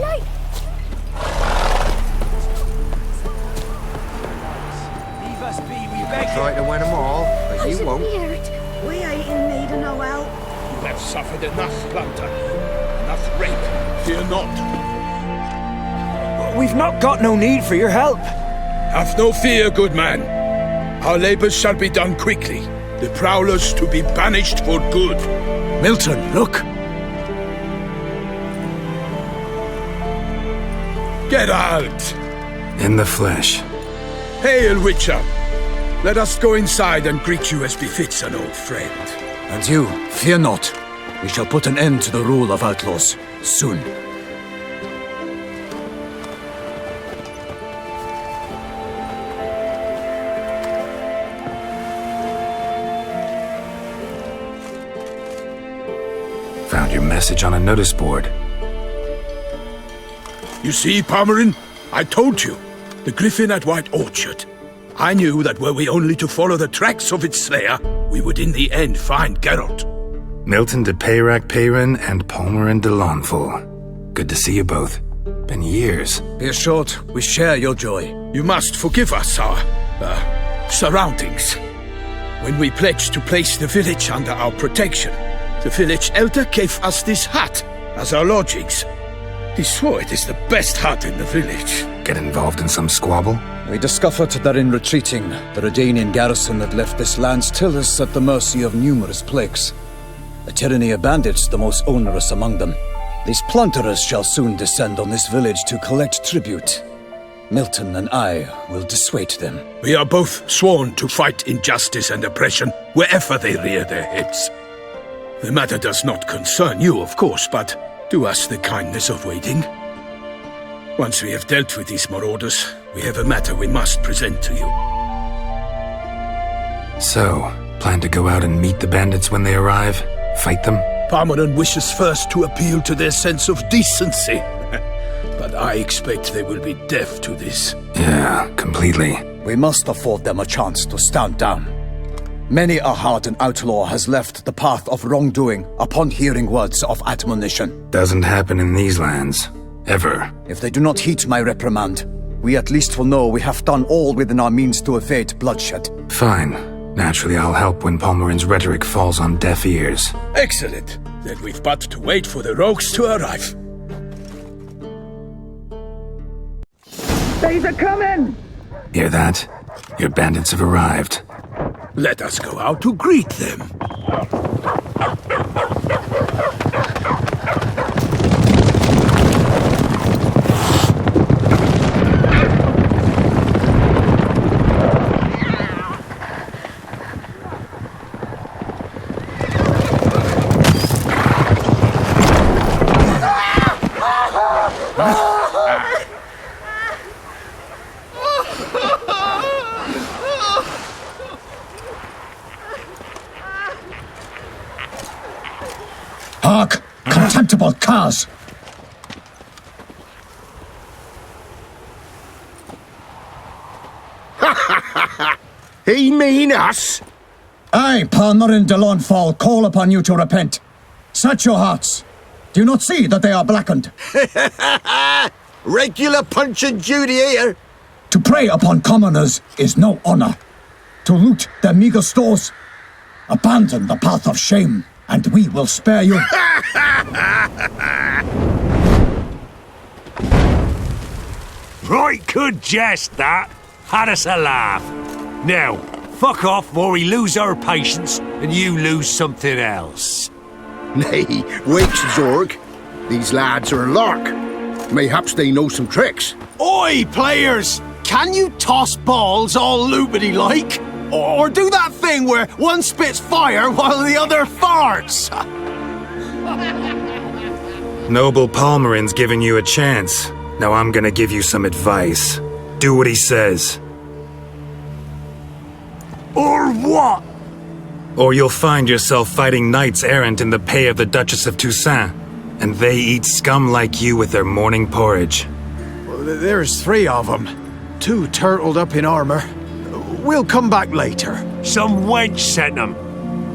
Light! Leave us be, we beg you. Try to win them all, but you won't. We ain't in need of no help. You have suffered enough plunder, enough rape. Fear not. We've not got no need for your help. Have no fear, good man. Our labors shall be done quickly. The prowlers to be banished for good. Milton, look! Geralt! In the flesh. Hail, Witcher! Let us go inside and greet you as befits an old friend. And you, fear not. We shall put an end to the rule of outlaws, soon. Found your message on a notice board. You see, Palmerin? I told you. The griffin at White Orchard. I knew that were we only to follow the tracks of its slayer, we would in the end find Geralt. Milton de Peyrac Peyrin and Palmerin de Lawnful. Good to see you both. Been years. Be assured, we share your joy. You must forgive us our, surroundings. When we pledged to place the village under our protection, the village elder gave us this hut as our lodgings. He swore it is the best hut in the village. Get involved in some squabble? We discovered that in retreating, the Redanian garrison had left this land still is at the mercy of numerous plagues. The tyranny of bandits the most onerous among them. These plunderers shall soon descend on this village to collect tribute. Milton and I will dissuade them. We are both sworn to fight injustice and oppression wherever they rear their heads. The matter does not concern you, of course, but do us the kindness of waiting. Once we have dealt with these marauders, we have a matter we must present to you. So, plan to go out and meet the bandits when they arrive? Fight them? Palmerin wishes first to appeal to their sense of decency. But I expect they will be deaf to this. Yeah, completely. We must afford them a chance to stand down. Many a hardened outlaw has left the path of wrongdoing upon hearing words of admonition. Doesn't happen in these lands. Ever. If they do not heed my reprimand, we at least will know we have done all within our means to evade bloodshed. Fine. Naturally, I'll help when Palmerin's rhetoric falls on deaf ears. Excellent. Then we've but to wait for the rogues to arrive. They're coming! Hear that? Your bandits have arrived. Let us go out to greet them. Hark! Contemptible curs! He mean us? I, Palmerin de Lawnfall, call upon you to repent. Set your hearts. Do you not see that they are blackened? Regular Punch and Judy here. To prey upon commoners is no honor. To loot their meager stores, abandon the path of shame, and we will spare you. Right good jest, that. Had us a laugh. Now, fuck off before we lose our patience and you lose something else. Nay, wait, Zorg. These lads are a lark. Mayhaps they know some tricks. Oi, players! Can you toss balls all loopity-like? Or do that thing where one spits fire while the other farts? Noble Palmerin's giving you a chance. Now I'm gonna give you some advice. Do what he says. Or what? Or you'll find yourself fighting knights errant in the pay of the Duchess of Toussaint. And they eat scum like you with their morning porridge. There's 3 of them. 2 turtled up in armor. We'll come back later. Some wench sent them.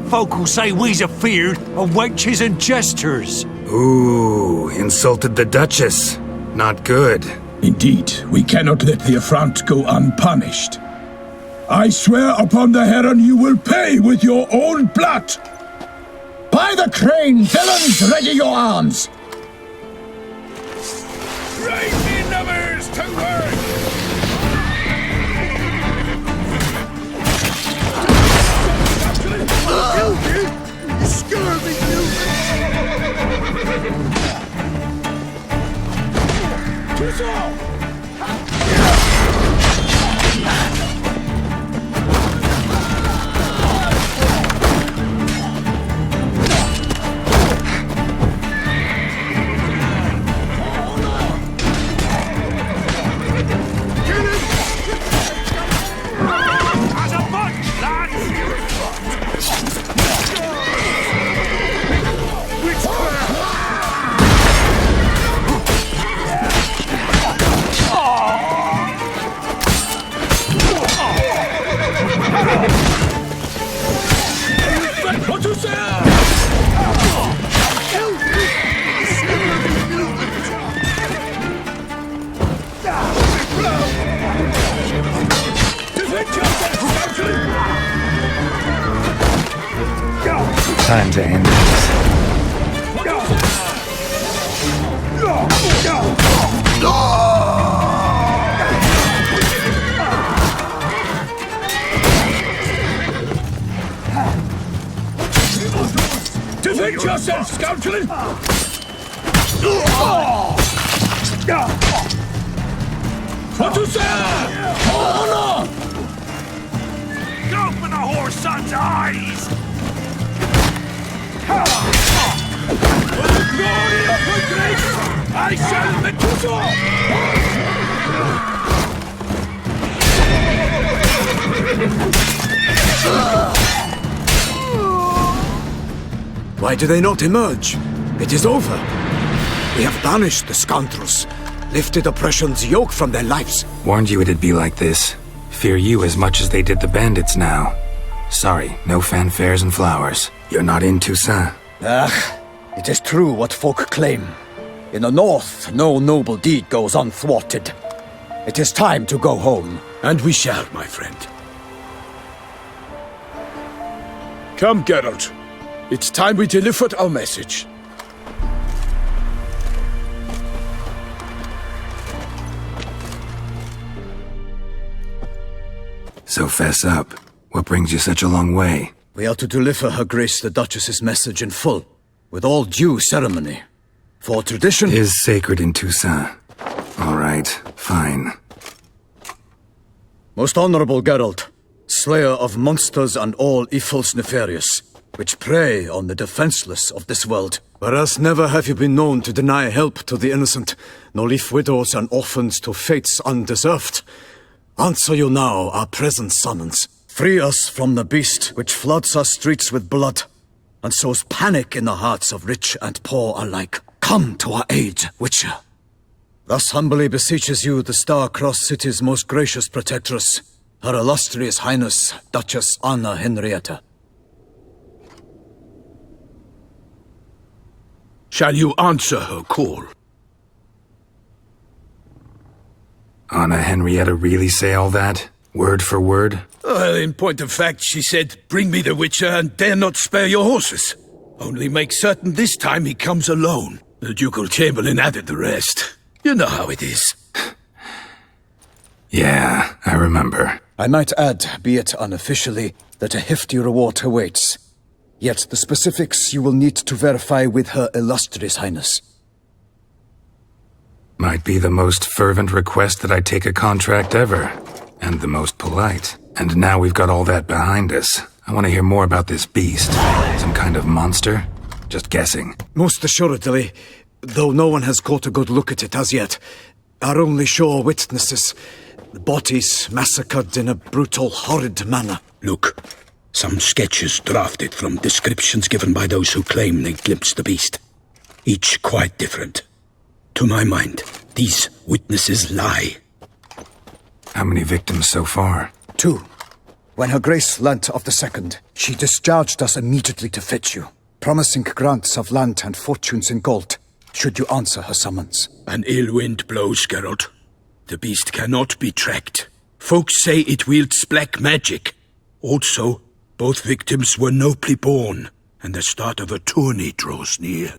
Folk will say we's afeard of wenches and jesters. Ooh, insulted the Duchess. not good. Indeed, we cannot let the affront go unpunished. I swear upon the Heron you will pay with your own blood! By the crane, villains, ready your arms! Raise me numbers to work! Scurvy Toussaint! As a bunch, lads! Time to end this. Defend yourself, scoundrel! For Toussaint! Honor! Go for the whore's son's eyes! For the glory of her grace, I shall be Toussaint! Why do they not emerge? It is over. We have banished the scoundrels, lifted oppression's yoke from their lives. Warned you it'd be like this. Fear you as much as they did the bandits now. Sorry, no fanfares and flowers. You're not in Toussaint. It is true what folk claim. In the north, no noble deed goes unthwarted. It is time to go home. And we shall, my friend. Come, Geralt. It's time we delivered our message. So fess up. What brings you such a long way? We are to deliver Her Grace the Duchess's message in full, with all due ceremony. For tradition Is sacred in Toussaint. All right, fine. Most honorable Geralt, slayer of monsters and all evils nefarious, which prey on the defenseless of this world. Whereas never have you been known to deny help to the innocent, nor leave widows and orphans to fates undeserved. Answer you now our present summons. Free us from the beast which floods our streets with blood, and sows panic in the hearts of rich and poor alike. Come to our aid, Witcher. Thus humbly beseeches you the Star-Crossed City's most gracious protectress, Her Illustrious Highness, Duchess Anna Henrietta. Shall you answer her call? Anna Henrietta really say all that? Word for word? Well, in point of fact, she said, bring me the Witcher and dare not spare your horses. Only make certain this time he comes alone. The Ducal Chamberlain added the rest. You know how it is. Yeah, I remember. I might add, be it unofficially, that a hefty reward awaits. Yet the specifics you will need to verify with Her Illustrious Highness. Might be the most fervent request that I take a contract ever. And the most polite. And now we've got all that behind us. I want to hear more about this beast. Some kind of monster? Just guessing. Most assuredly, though no one has caught a good look at it as yet. Our only sure witnesses. The bodies massacred in a brutal, horrid manner. Look, some sketches drafted from descriptions given by those who claim they glimpsed the beast. Each quite different. To my mind, these witnesses lie. How many victims so far? 2. When Her Grace learnt of the second, she discharged us immediately to fetch you, promising grants of land and fortunes in gold. should you answer her summons. An ill wind blows, Geralt. The beast cannot be tracked. Folks say it wields black magic. Also, both victims were nobly born, and the start of a tourney draws near.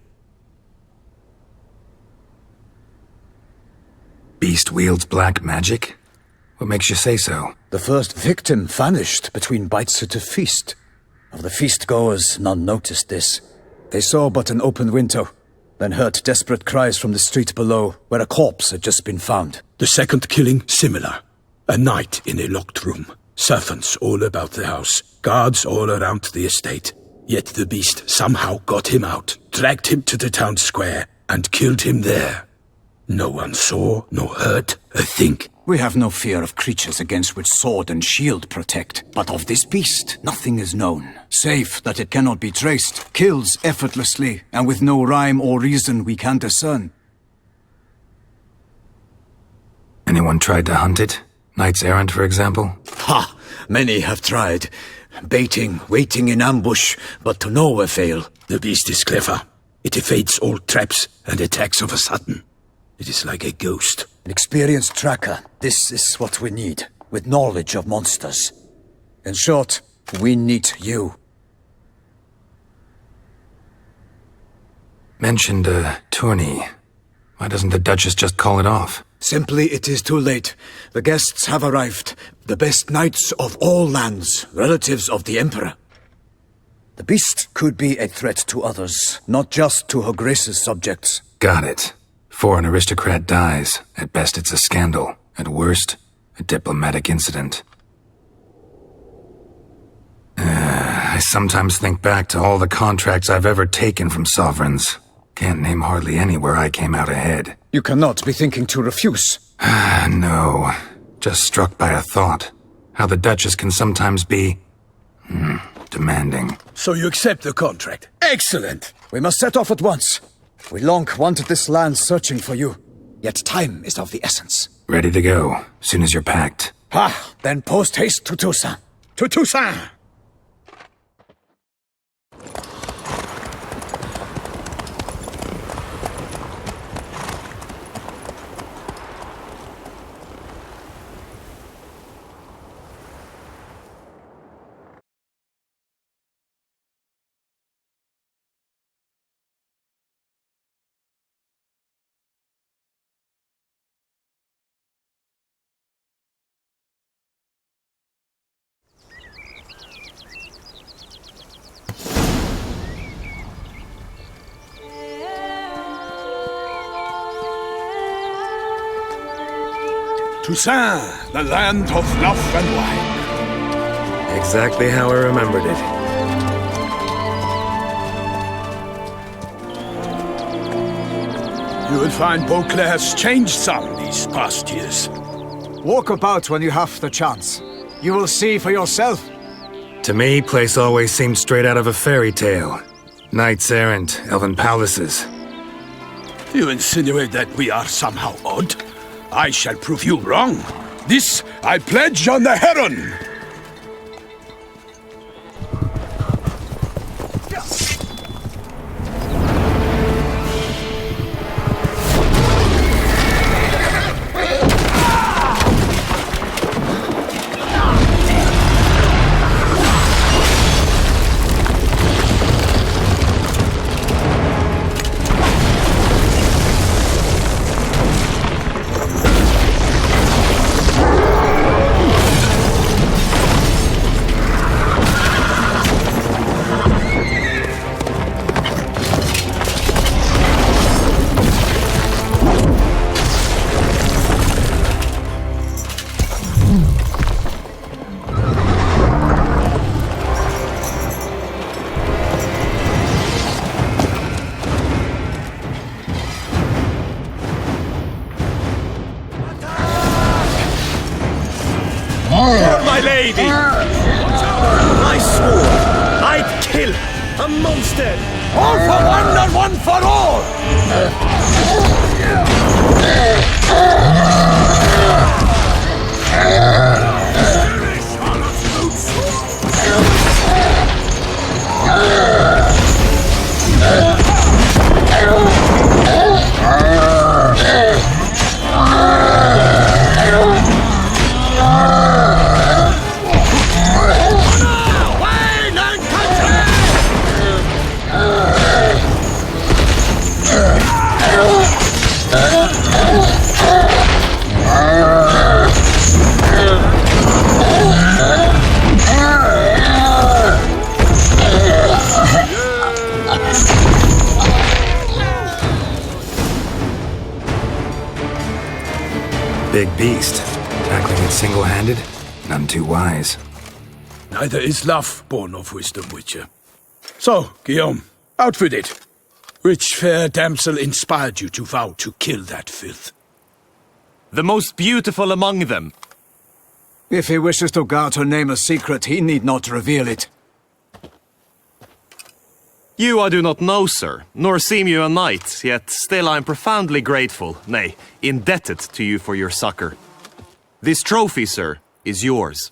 Beast wields black magic? What makes you say so? The first victim vanished between bites at a feast. Of the feast-goers, none noticed this. They saw but an open window, then heard desperate cries from the street below, where a corpse had just been found. The second killing, similar. A night in a locked room. Servants all about the house. Guards all around the estate. Yet the beast somehow got him out, dragged him to the town square, and killed him there. No one saw, nor heard a thing. We have no fear of creatures against which sword and shield protect. But of this beast, nothing is known. Save that it cannot be traced, kills effortlessly, and with no rhyme or reason we can discern. Anyone tried to hunt it? Knights errant, for example? Ha! Many have tried. Baiting, waiting in ambush, but to no avail. The beast is clever. It evades all traps and attacks of a sudden. It is like a ghost. An experienced tracker. This is what we need, with knowledge of monsters. In short, we need you. Mentioned a tourney. Why doesn't the Duchess just call it off? Simply, it is too late. The guests have arrived. The best knights of all lands, relatives of the Emperor. The beast could be a threat to others, not just to Her Grace's subjects. Got it. Before an aristocrat dies, at best it's a scandal. At worst, a diplomatic incident. I sometimes think back to all the contracts I've ever taken from sovereigns. Can't name hardly any where I came out ahead. You cannot be thinking to refuse. No. Just struck by a thought. How the Duchess can sometimes be... demanding. So you accept the contract. Excellent! We must set off at once. We long wanted this land searching for you. Yet time is of the essence. Ready to go, soon as you're packed. Then post-haste to Toussaint. To Toussaint! Toussaint, the land of love and wine. Exactly how I remembered it. You will find Beauclair's changed some these past years. Walk about when you have the chance. You will see for yourself. To me, place always seemed straight out of a fairy tale. Knights errant, elven palaces. You insinuate that we are somehow odd? I shall prove you wrong. This I pledge on the Heron! My lady! I swore I'd kill a monster! All for one and one for all! big beast. Tackling it single-handed? None too wise. Neither is love born of wisdom, Witcher. So, Guillaume, out with it. Which fair damsel inspired you to vow to kill that filth? The most beautiful among them. If he wishes to guard her name a secret, he need not reveal it. You I do not know, sir, nor seem you a knight, yet still I am profoundly grateful, nay, indebted to you for your succor. This trophy, sir, is yours.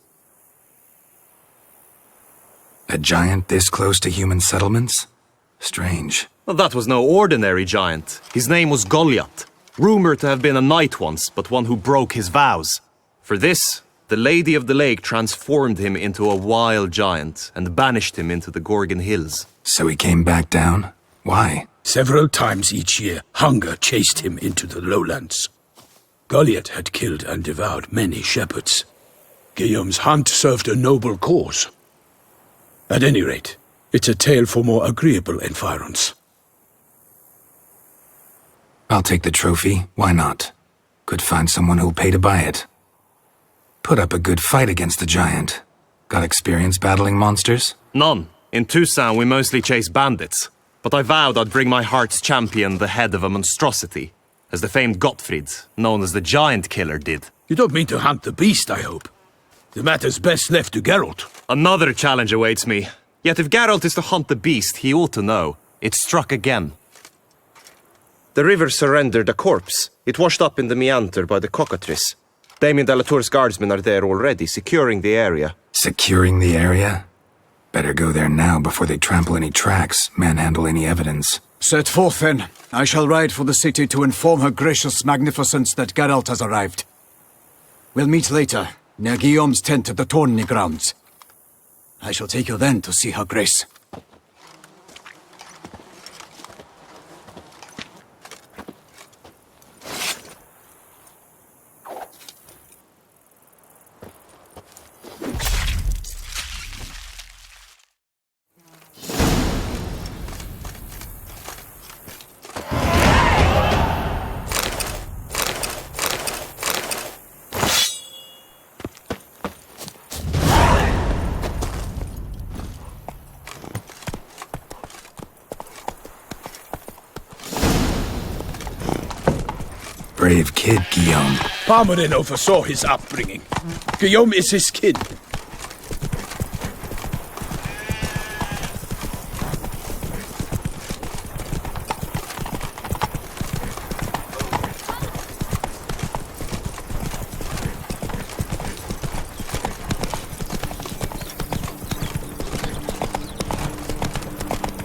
A giant this close to human settlements? Strange. Well, that was no ordinary giant. His name was Goliath, rumored to have been a knight once, but one who broke his vows. For this, the Lady of the Lake transformed him into a wild giant and banished him into the Gorgon Hills. So he came back down? Why? Several times each year, hunger chased him into the lowlands. Goliath had killed and devoured many shepherds. Guillaume's hunt served a noble cause. At any rate, it's a tale for more agreeable environs. I'll take the trophy. Why not? Could find someone who'll pay to buy it. Put up a good fight against the giant. Got experience battling monsters? None. In Toussaint we mostly chase bandits. But I vowed I'd bring my heart's champion the head of a monstrosity, as the famed Gottfried, known as the Giant Killer, did. You don't mean to hunt the beast, I hope. The matter's best left to Geralt. Another challenge awaits me. Yet if Geralt is to hunt the beast, he ought to know. It struck again. The river surrendered a corpse. It washed up in the meander by the cockatrice. Damien de la Tour's guardsmen are there already, securing the area. Securing the area? Better go there now before they trample any tracks, manhandle any evidence. Set forth, then. I shall ride for the city to inform her gracious magnificence that Geralt has arrived. We'll meet later, near Guillaume's tent at the tourney grounds. I shall take you then to see her grace. Brave kid, Guillaume. Parmerin oversaw his upbringing. Guillaume is his kin.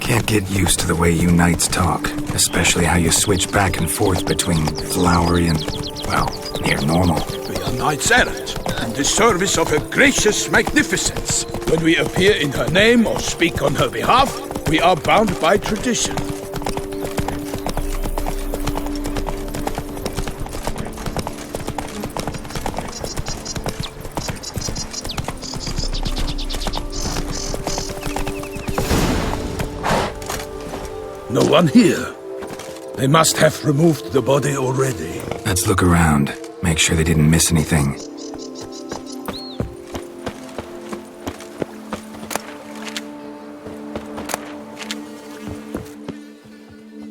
Can't get used to the way you knights talk, especially how you switch back and forth between flowery and, well, near normal. We are knights errant, in the service of her gracious magnificence. When we appear in her name or speak on her behalf, we are bound by tradition. No one here. They must have removed the body already. Let's look around. Make sure they didn't miss anything.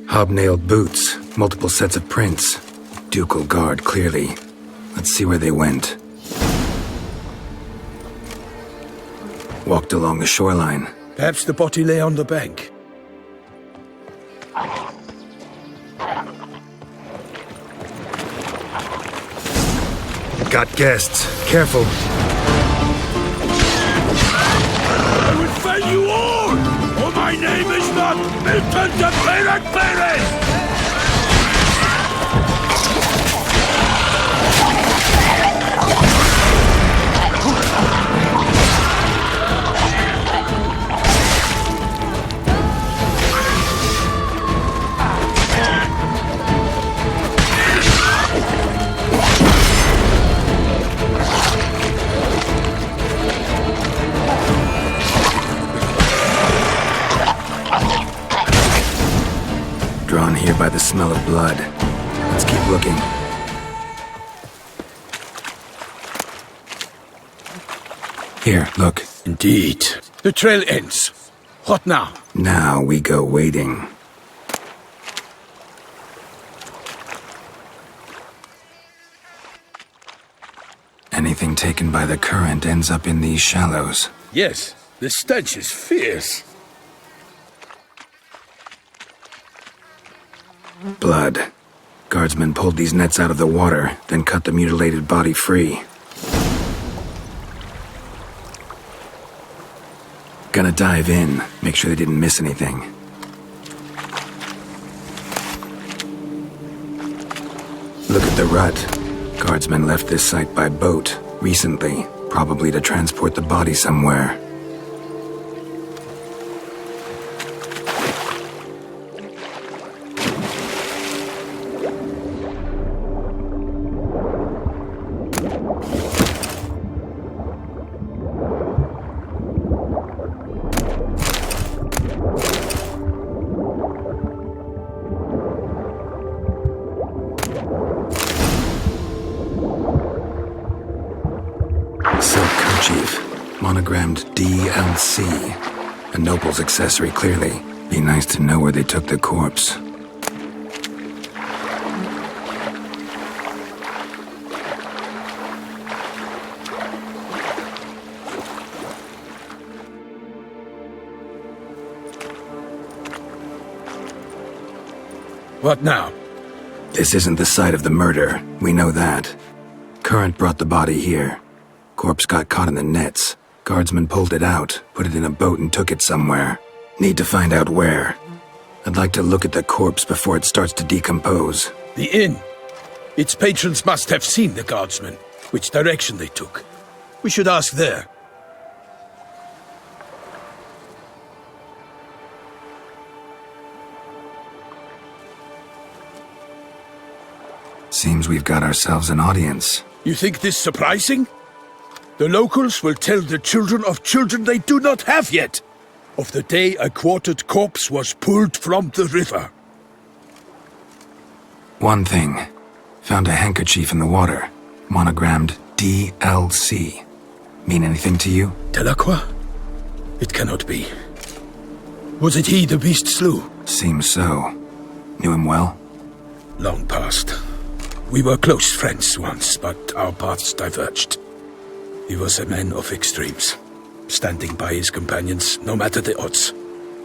Hobnailed boots, multiple sets of prints. Ducal guard, clearly. Let's see where they went. Walked along the shoreline. Perhaps the body lay on the bank. Got guests. Careful. I will fell you all, or my name is not Milton de Perez! Drawn here by the smell of blood. Let's keep looking. Here, look. Indeed. The trail ends. What now? Now we go waiting. Anything taken by the current ends up in these shallows. Yes, the stench is fierce. Blood. Guardsmen pulled these nets out of the water, then cut the mutilated body free. Gonna dive in, make sure they didn't miss anything. Look at the rut. Guardsmen left this site by boat, recently, probably to transport the body somewhere. Silk kerchief, monogrammed DLC. A noble's accessory, clearly. Be nice to know where they took the corpse. What now? This isn't the site of the murder. We know that. Current brought the body here. Corpse got caught in the nets. Guardsmen pulled it out, put it in a boat and took it somewhere. Need to find out where. I'd like to look at the corpse before it starts to decompose. The inn. Its patrons must have seen the guardsmen, which direction they took. We should ask there. Seems we've got ourselves an audience. You think this surprising? The locals will tell the children of children they do not have yet, of the day a quartered corpse was pulled from the river. One thing. Found a handkerchief in the water. Monogrammed DLC. Mean anything to you? Delacroix? It cannot be. Was it he the beast slew? Seems so. Knew him well? Long past. We were close friends once, but our paths diverged. He was a man of extremes, standing by his companions no matter the odds,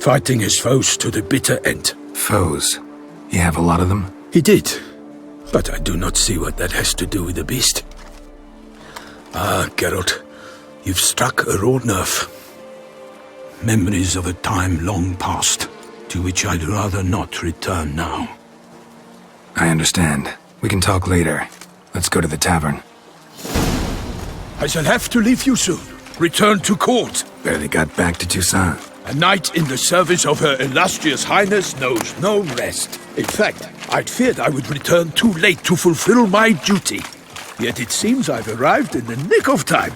fighting his foes to the bitter end. Foes? You have a lot of them? He did, but I do not see what that has to do with the beast. Ah, Geralt, you've struck a raw nerve. Memories of a time long past, to which I'd rather not return now. I understand. We can talk later. Let's go to the tavern. I shall have to leave you soon. Return to court. Barely got back to Toussaint. A knight in the service of Her Illustrious Highness knows no rest. In fact, I'd feared I would return too late to fulfill my duty. Yet it seems I've arrived in the nick of time.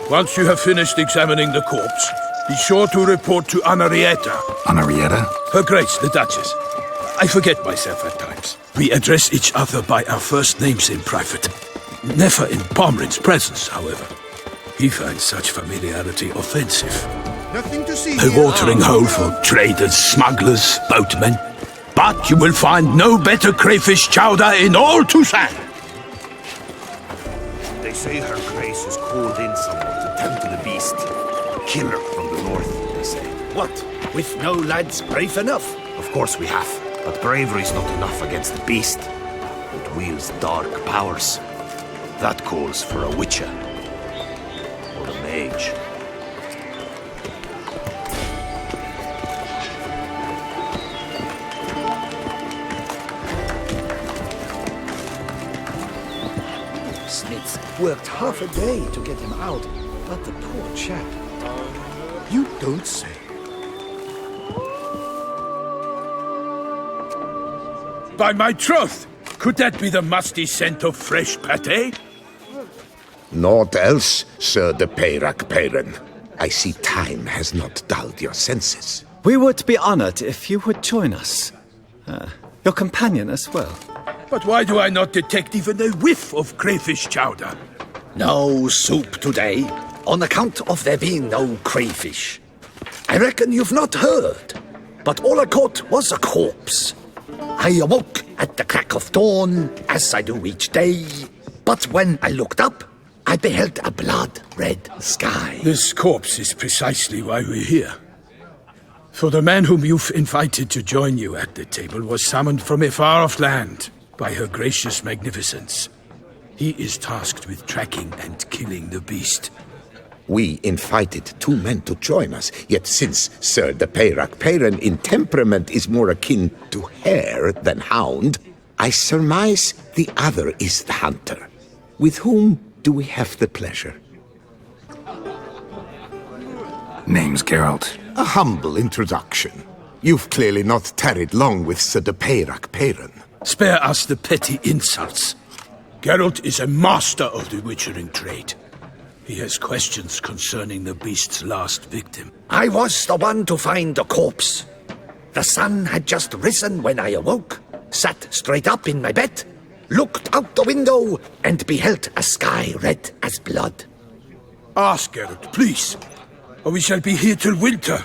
Once you have finished examining the corpse, be sure to report to Anarietta. Anarietta? Her Grace, the Duchess. I forget myself at times. We address each other by our first names in private. Never in Pomrin's presence, however. He finds such familiarity offensive. Nothing to see A here. watering hole for traders, smugglers, boatmen. But you will find no better crayfish chowder in all Toussaint. They say Her Grace has called in someone to tend to the beast. Killer from the north, they say. What? With no lads brave enough? Of course we have, but bravery's not enough against the beast. It wields dark powers. That calls for a witcher. Or a mage. Smiths worked half a day to get him out, but the poor chap. You don't say. By my troth! Could that be the musty scent of fresh pâté? Naught else, Sir de Peyrak-Peyren. I see time has not dulled your senses. We would be honored if you would join us. Your companion as well. But why do I not detect even a whiff of crayfish chowder? No soup today, on account of there being no crayfish. I reckon you've not heard, but all I caught was a corpse. I awoke at the crack of dawn, as I do each day, but when I looked up, I beheld a blood-red sky. This corpse is precisely why we're here. For the man whom you've invited to join you at the table was summoned from a far-off land by her gracious magnificence. He is tasked with tracking and killing the beast. We invited 2 men to join us, yet since Sir de Peyrak-Peyren in temperament is more akin to hare than hound, I surmise the other is the hunter. With whom do we have the pleasure? Name's Geralt. A humble introduction. You've clearly not tarried long with Sir de Peyrak-Peyren. Spare us the petty insults. Geralt is a master of the witchering trade. He has questions concerning the beast's last victim. I was the one to find the corpse. The sun had just risen when I awoke, sat straight up in my bed, looked out the window, and beheld a sky red as blood. Ask Geralt, please, or we shall be here till winter.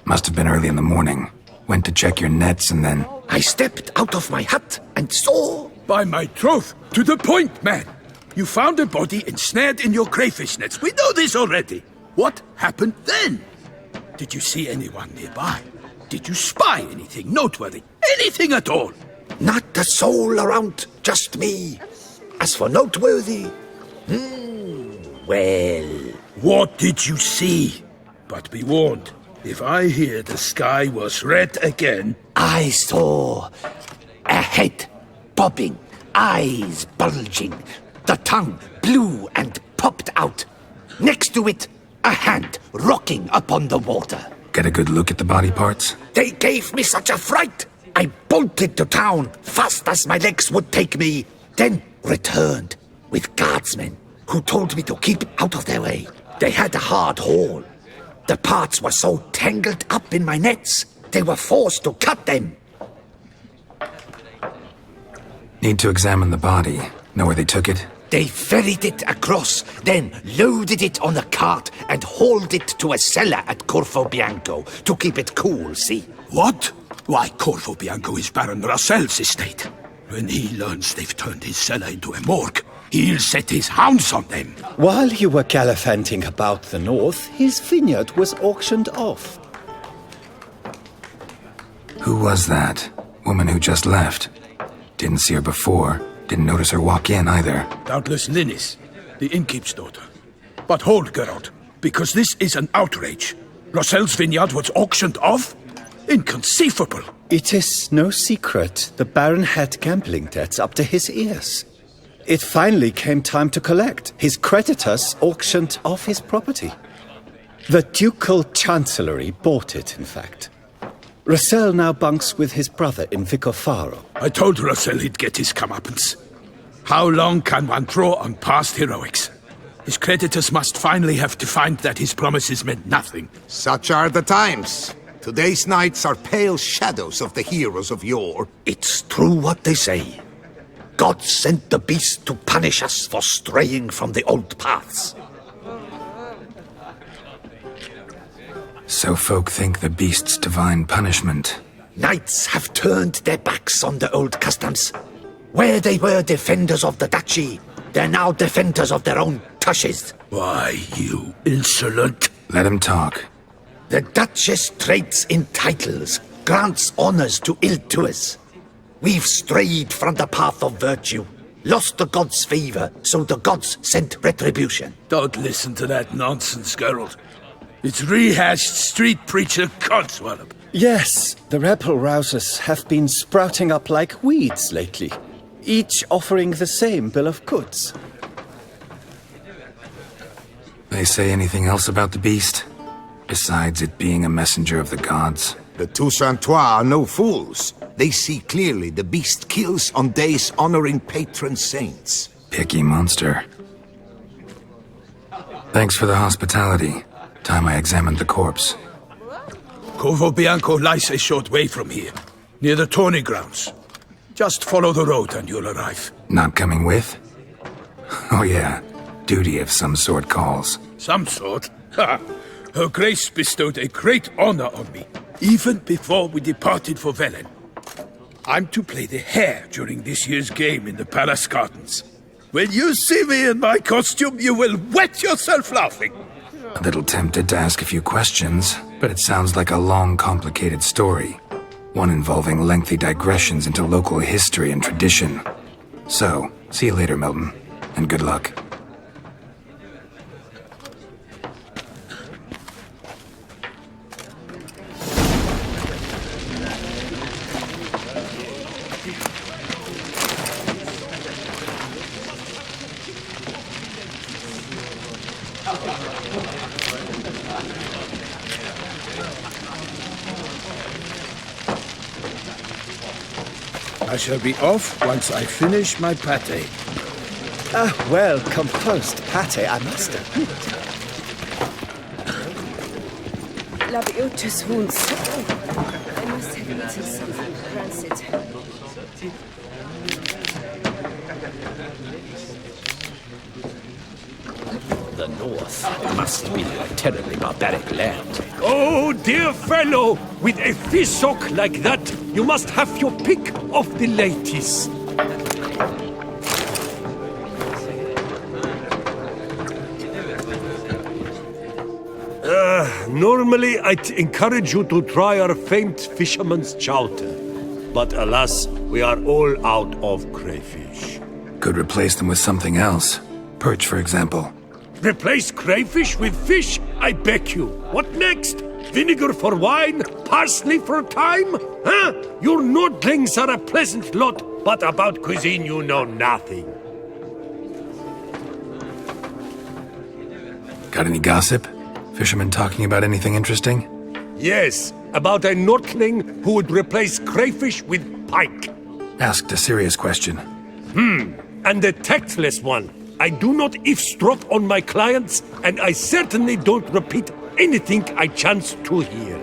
Must have been early in the morning. Went to check your nets and then... I stepped out of my hut and saw... By my troth, to the point, man! You found a body ensnared in your crayfish nets. We know this already. What happened then? Did you see anyone nearby? Did you spy anything noteworthy? Anything at all? Not a soul around, just me. As for noteworthy... well... What did you see? But be warned, if I hear the sky was red again... I saw a head bobbing, eyes bulging, the tongue blew and popped out. Next to it, a hand rocking upon the water. Get a good look at the body parts? They gave me such a fright. I bolted to town fast as my legs would take me, then returned with guardsmen who told me to keep out of their way. They had a hard haul. The parts were so tangled up in my nets, they were forced to cut them. Need to examine the body. Know where they took it? They ferried it across, then loaded it on a cart and hauled it to a cellar at Corvo Bianco to keep it cool, see? What? Why, Corvo Bianco is Baron Russell's estate. When he learns they've turned his cellar into a morgue, he'll set his hounds on them. While you were gallivanting about the north, his vineyard was auctioned off. Who was that? Woman who just left. Didn't see her before. Didn't notice her walk in either. Doubtless Linnis, the innkeep's daughter. But hold, Geralt, because this is an outrage. Russell's vineyard was auctioned off? Inconceivable. It is no secret the Baron had gambling debts up to his ears. It finally came time to collect. His creditors auctioned off his property. The Ducal Chancellery bought it, in fact. Russell now bunks with his brother in Vicofaro. I told Russell he'd get his comeuppance. How long can one draw on past heroics? His creditors must finally have to find that his promises meant nothing. Such are the times. Today's knights are pale shadows of the heroes of yore. It's true what they say. God sent the beast to punish us for straying from the old paths. So folk think the beast's divine punishment. Knights have turned their backs on the old customs. Where they were defenders of the duchy, they're now defenders of their own tushes. Why, you insolent... Let him talk. The Duchess trades in titles, grants honors to ill-doers. We've strayed from the path of virtue, lost the gods' favor, so the gods sent retribution. Don't listen to that nonsense, Geralt. It's rehashed street preacher codswallop. Yes, the rebel rousers have been sprouting up like weeds lately, each offering the same bill of goods. They say anything else about the beast? Besides it being a messenger of the gods? The Toussaint are no fools. They see clearly the beast kills on days honoring patron saints. Picky monster. Thanks for the hospitality. Time I examined the corpse. Corvo Bianco lies a short way from here, near the tourney grounds. Just follow the road and you'll arrive. Not coming with? Oh yeah, duty of some sort calls. Some sort? Ha! Her Grace bestowed a great honor on me, even before we departed for Velen. I'm to play the hare during this year's game in the palace gardens. When you see me in my costume, you will wet yourself laughing. A little tempted to ask a few questions, but it sounds like a long, complicated story. One involving lengthy digressions into local history and tradition. So, see you later, Milton, and good luck. I shall be off once I finish my pâté. Well composed pâté, I must admit. Labiotus wounds. I must have eaten something rancid. The North must be a terribly barbaric land. Oh, dear fellow, with a fishhook like that, you must have your pick of the latest. Normally, I'd encourage you to try our famed fisherman's chowder. But alas, we are all out of crayfish. Could replace them with something else. Perch, for example. Replace crayfish with fish? I beg you. What next? Vinegar for wine? Parsley for thyme? Huh? Your Nordlings are a pleasant lot, but about cuisine you know nothing. Got any gossip? Fishermen talking about anything interesting? Yes, about a Nordling who would replace crayfish with pike. Asked a serious question. And a tactless one. I do not eavesdrop on my clients, and I certainly don't repeat anything I chance to hear.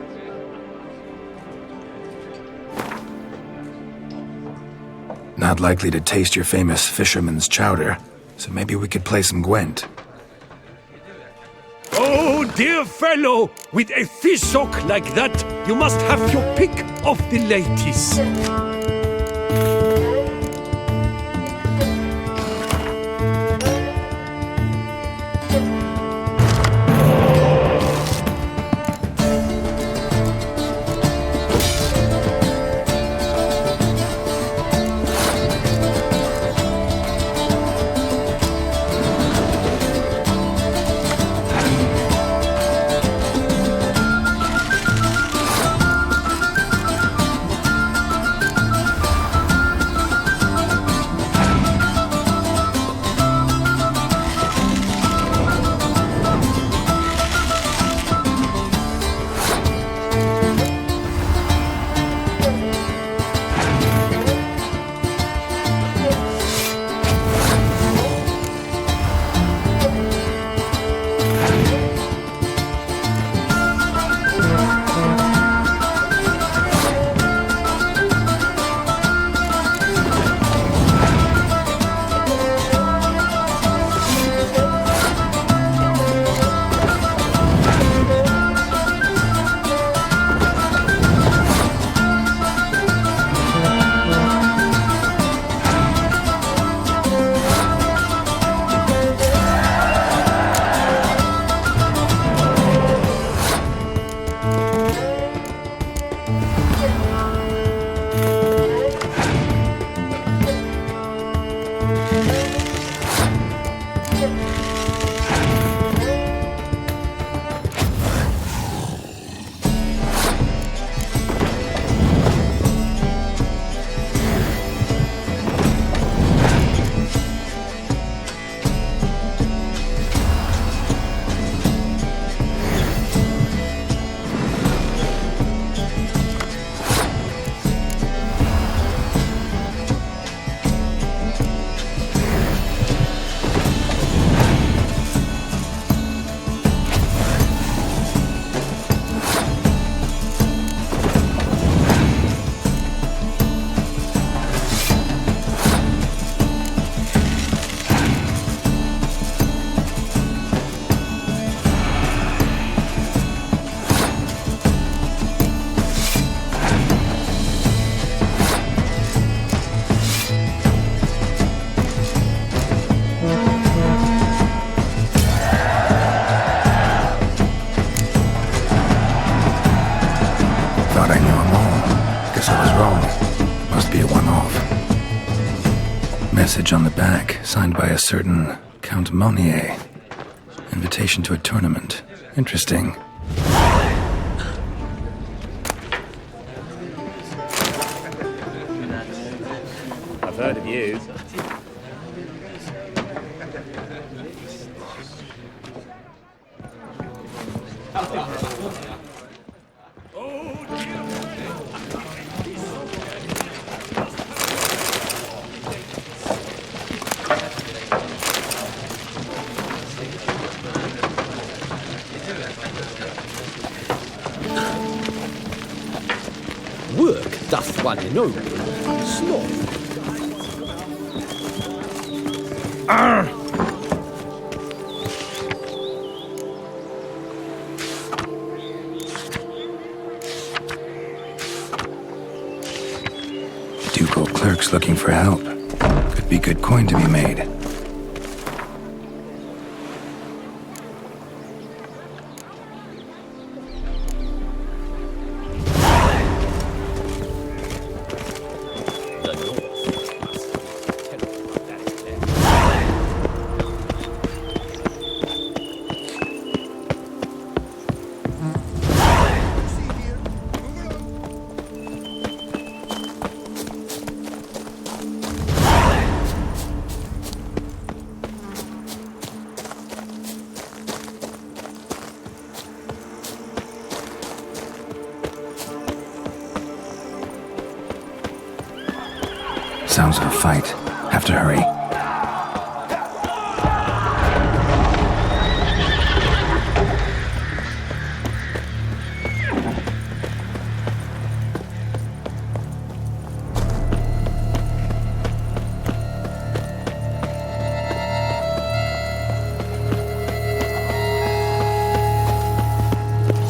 Not likely to taste your famous fisherman's chowder, so maybe we could play some Gwent. Oh, dear fellow, with a fishhook like that, you must have your pick of the latest. Thought I knew them all. Guess I was wrong. Must be a one-off. Message on the back, signed by a certain Count Monnier. Invitation to a tournament. Interesting. I've heard of you. Work doth one ennoble, sloth. Ducal clerks looking for help. Could be good coin to be made. Sounds of a fight. Have to hurry.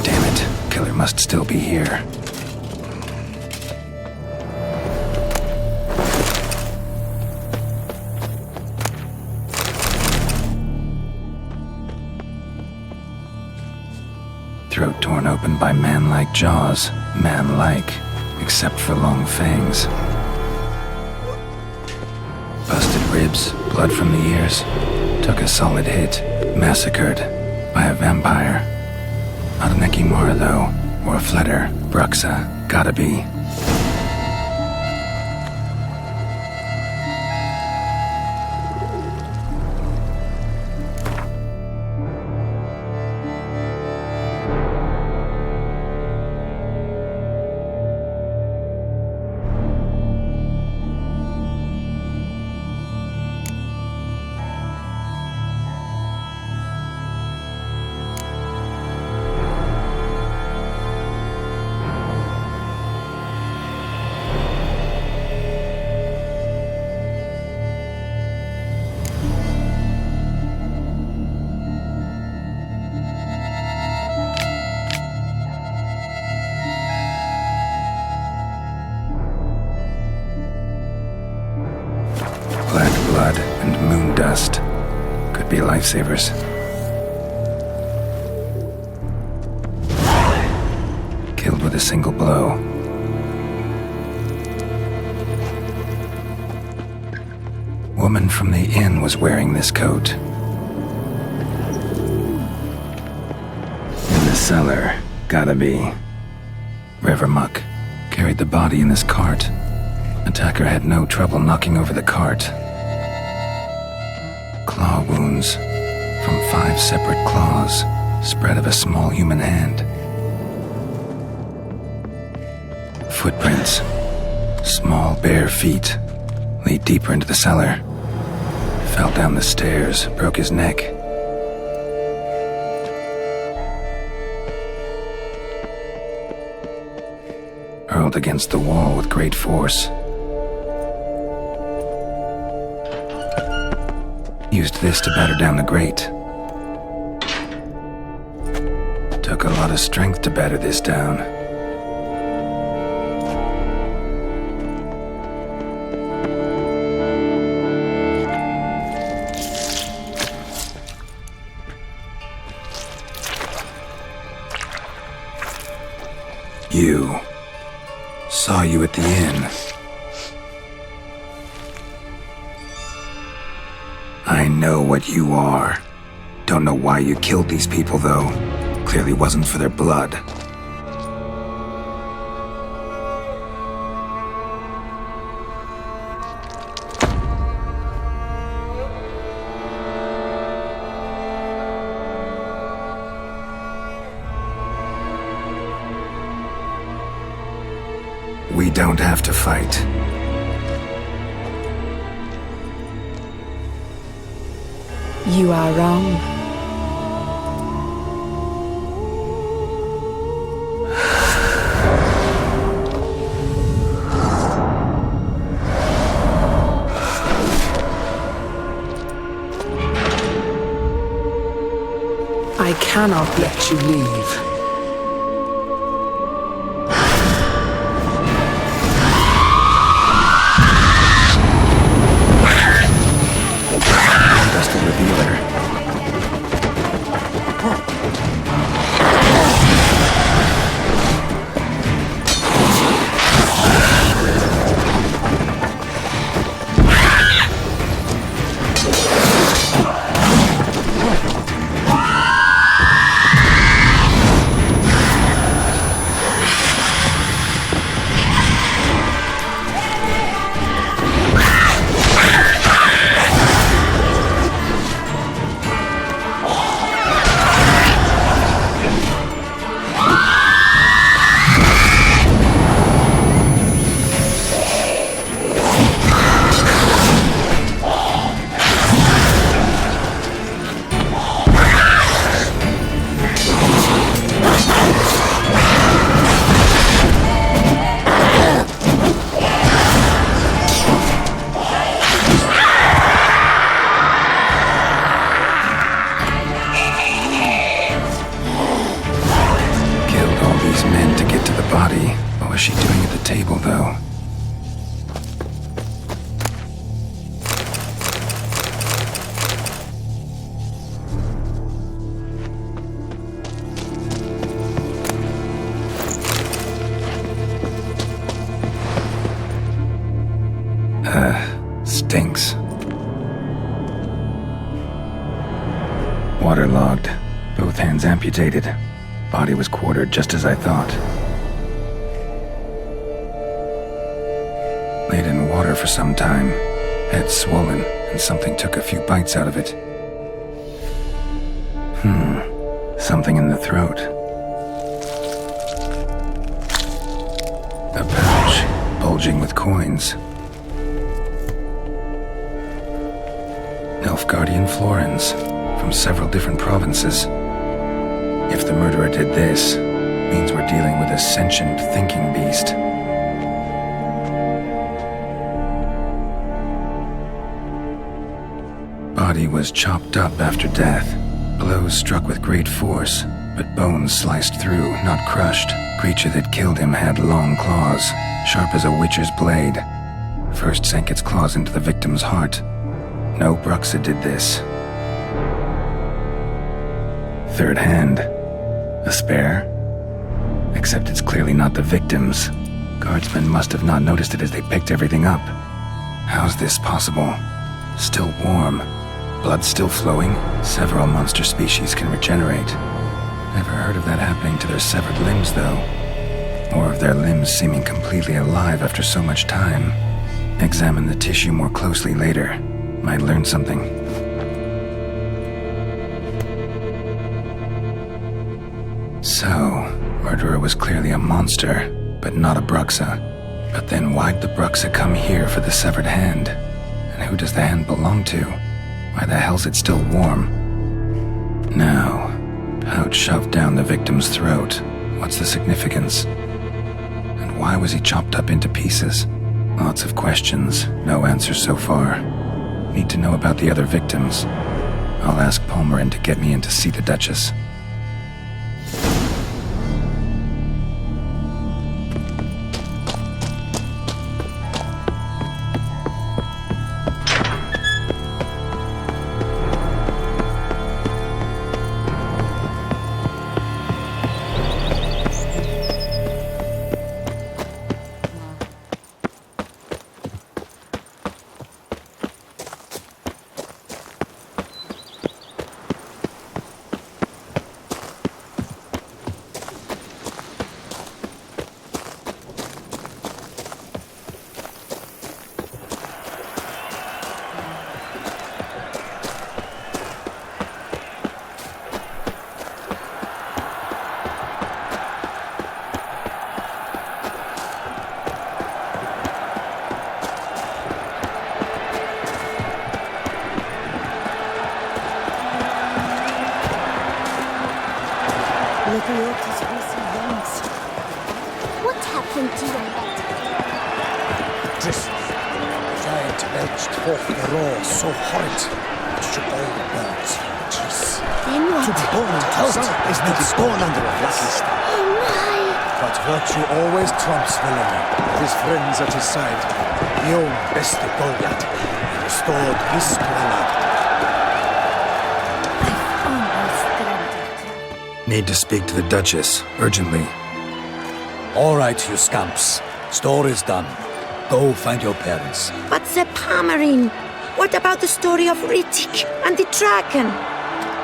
Damn it. Killer must still be here. Throat torn open by man-like jaws. Man-like, except for long fangs. Busted ribs, blood from the ears. Took a solid hit. Massacred by a vampire. Not an Ekimara, though. Or a Fletter. Bruxa. Gotta be. Black blood and moon dust. Could be lifesavers. Killed with a single blow. Woman from the inn was wearing this coat. In the cellar. Gotta be. River muck. Carried the body in this cart. Attacker had no trouble knocking over the cart. Claw wounds from 5 separate claws, spread of a small human hand. Footprints, small bare feet, lead deeper into the cellar. Fell down the stairs, broke his neck. Hurled against the wall with great force. Used this to batter down the grate. Took a lot of strength to batter this down. You Saw you at the inn. I know what you are. Don't know why you killed these people, though. Clearly wasn't for their blood. We don't have to fight. You are wrong. I cannot let you leave. What was she doing at the table, though? Stinks. Waterlogged. Both hands amputated. Body was quartered just as I thought. Laid in water for some time. Head swollen, and something took a few bites out of it. Something in the throat. A pouch, bulging with coins. Nilfgaardian florins, from several different provinces. If the murderer did this, means we're dealing with a sentient thinking beast. Body was chopped up after death. Blows struck with great force, but bones sliced through, not crushed. Creature that killed him had long claws, sharp as a witcher's blade. First sank its claws into the victim's heart. No Bruxa did this. Third hand. A spare? Except it's clearly not the victim's. Guardsmen must have not noticed it as they picked everything up. How's this possible? Still warm. Blood still flowing. Several monster species can regenerate. Never heard of that happening to their severed limbs, though. Or of their limbs seeming completely alive after so much time. Examine the tissue more closely later. Might learn something. So, murderer was clearly a monster, but not a Bruxa. But then why'd the Bruxa come here for the severed hand? And who does the hand belong to? Why the hell's it still warm? Now, pouch shoved down the victim's throat. What's the significance? And why was he chopped up into pieces? Lots of questions, no answers so far. Need to know about the other victims. I'll ask Palmerin to get me in to see the Duchess. nothing to your head. Tris, the giant belched forth the roar so horrid it shook all the birds. Tris. Then what? To be born in Toussaint is to be born under a blacky star. Oh my! But virtue always trumps villainy. With his friends at his side, Guillaume bested Goliath and restored peace to the land. Almost grounded. Need to speak to the Duchess, urgently. All right, you scamps. Store is done. Go find your parents. But the Palmerine, what about the story of Riddick and the dragon?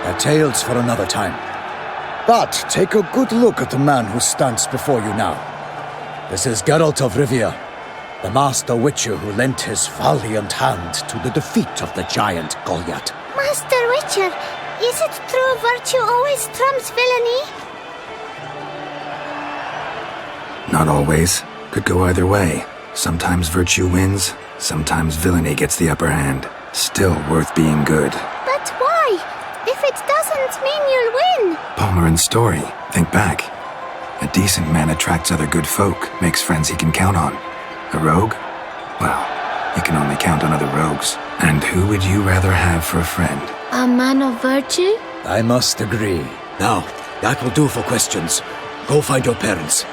They're tales for another time. But take a good look at the man who stands before you now. This is Geralt of Rivia, the master witcher who lent his valiant hand to the defeat of the giant Goliath. Master Witcher, is it true virtue always trumps villainy? Not always. Could go either way. Sometimes virtue wins, sometimes villainy gets the upper hand. Still worth being good. But why? If it doesn't mean you'll win. Palmerin's story. Think back. A decent man attracts other good folk, makes friends he can count on. A rogue? Well, you can only count on other rogues. And who would you rather have for a friend? A man of virtue? I must agree. Now, that will do for questions. Go find your parents.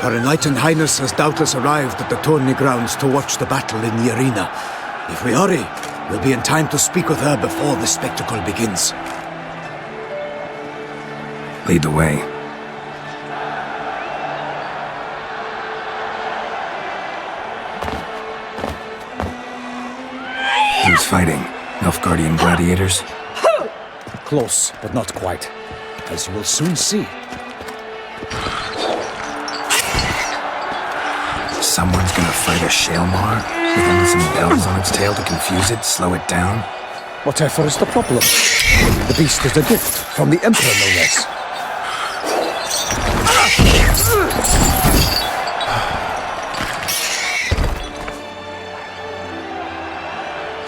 Her Enlightened Highness has doubtless arrived at the tourney grounds to watch the battle in the arena. If we hurry, we'll be in time to speak with her before the spectacle begins. Lead the way. Who's fighting? Nilfgaardian gladiators? Close, but not quite. As you will soon see. Someone's gonna fight a Shaelmar? With only some bells on its tail to confuse it, slow it down? Whatever is the problem? The beast is a gift from the Emperor, no less.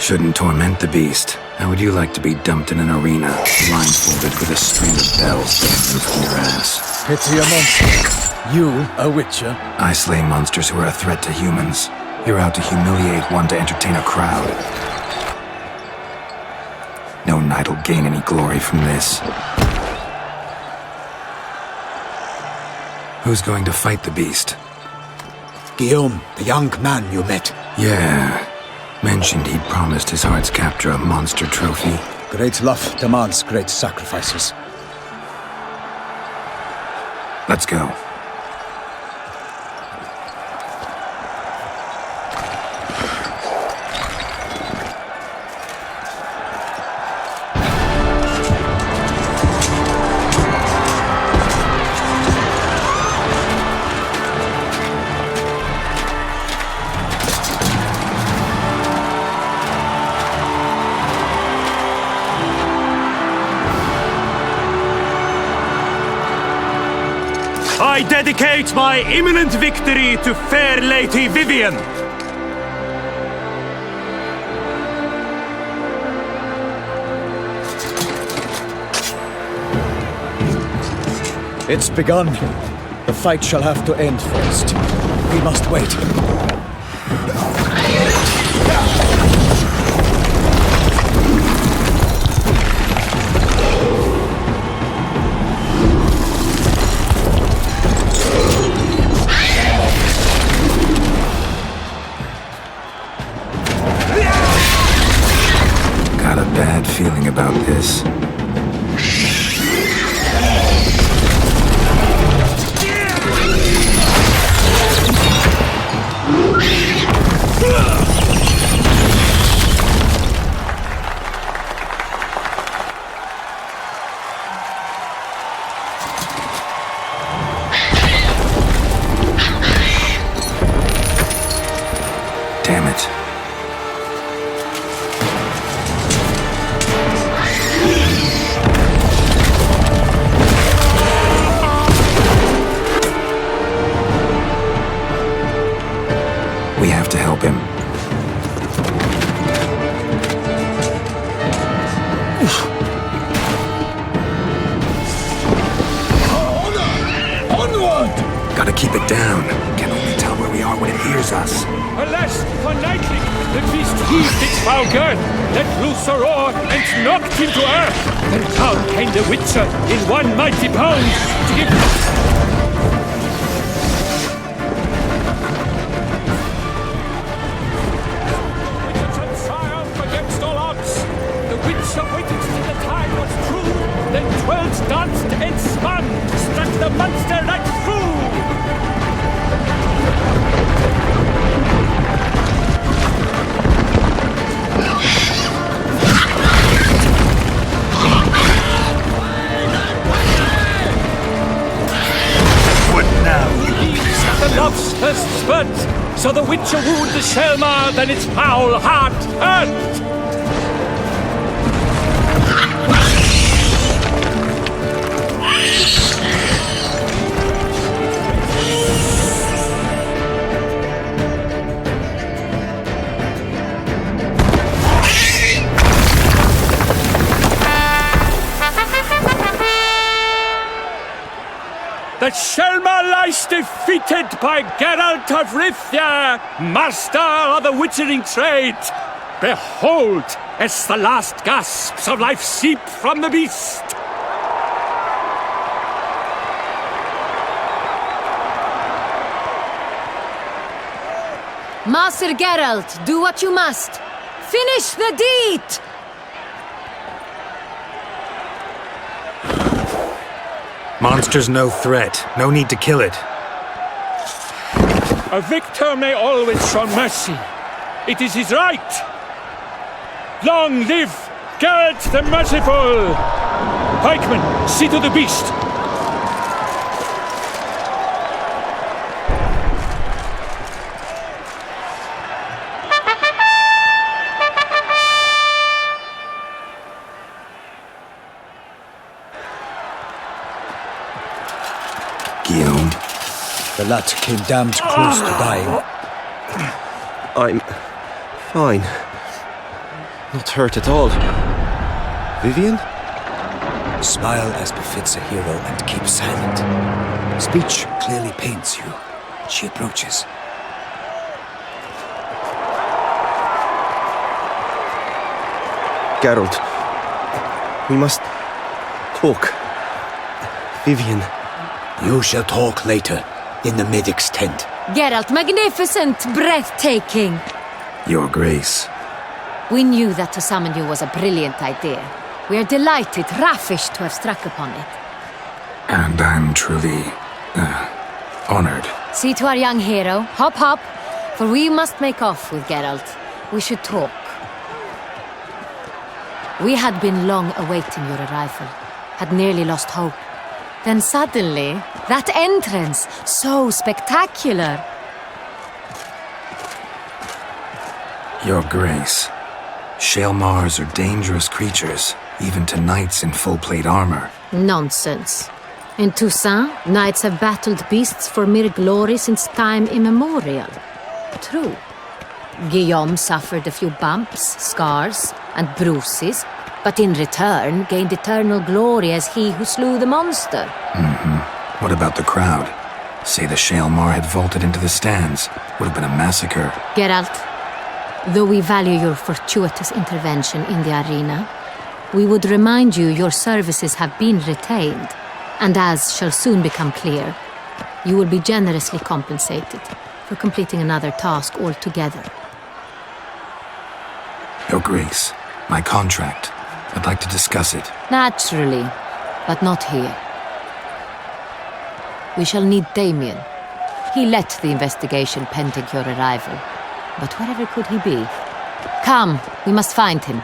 Shouldn't torment the beast. How would you like to be dumped in an arena, blindfolded with a string of bells dangling from your ass? Pity a monster. You, a witcher? I slay monsters who are a threat to humans. You're out to humiliate one to entertain a crowd. No knight will gain any glory from this. Who's going to fight the beast? Guillaume, the young man you met. Yeah. Mentioned he'd promised his heart's captor a monster trophy. Great love demands great sacrifices. Let's go. I dedicate my imminent victory to fair Lady Vivian! It's begun. The fight shall have to end first. We must wait. Got a bad feeling about this. Gotta keep it down. Can only tell where we are when it hears us. Alas, for nightly, the beast heaved its foul girth, let loose a roar, and knocked him to earth. Then down came the Witcher in one mighty pound to give... Waited till the time was true, then twirls danced and spun, struck the monster right through. What now, you beast? The love's first spurt, so the Witcher wooed the Shelmar, then its foul heart hurt. The Shelmar lies defeated by Geralt of Rivia, master of the witchering trade. Behold, as the last gasps of life seep from the beast. Master Geralt, do what you must. Finish the deed! Monster's no threat. No need to kill it. A victor may always show mercy. It is his right. Long live Geralt the Merciful! Pikeman, see to the beast. The lad came damned close to dying. I'm fine. Not hurt at all. Vivian? Smile as befits a hero and keep silent. Speech clearly pains you. She approaches. Geralt, we must talk. Vivian. You shall talk later, in the medic's tent. Geralt, magnificent, breathtaking. Your Grace. We knew that to summon you was a brilliant idea. We are delighted, ravished to have struck upon it. And I'm truly, honored. See to our young hero. Hop, hop. For we must make off with Geralt. We should talk. We had been long awaiting your arrival. Had nearly lost hope. Then suddenly, that entrance, so spectacular. Your Grace. Shelmars are dangerous creatures, even to knights in full-plate armor. Nonsense. In Toussaint, knights have battled beasts for mere glory since time immemorial. True. Guillaume suffered a few bumps, scars, and bruises, but in return gained eternal glory as he who slew the monster. What about the crowd? Say the Shelmar had vaulted into the stands. Would have been a massacre. Geralt, though we value your fortuitous intervention in the arena, we would remind you your services have been retained, and as shall soon become clear, you will be generously compensated for completing another task altogether. Your Grace, my contract. I'd like to discuss it. Naturally, but not here. We shall need Damien. He led the investigation pending your arrival. But wherever could he be? Come, we must find him.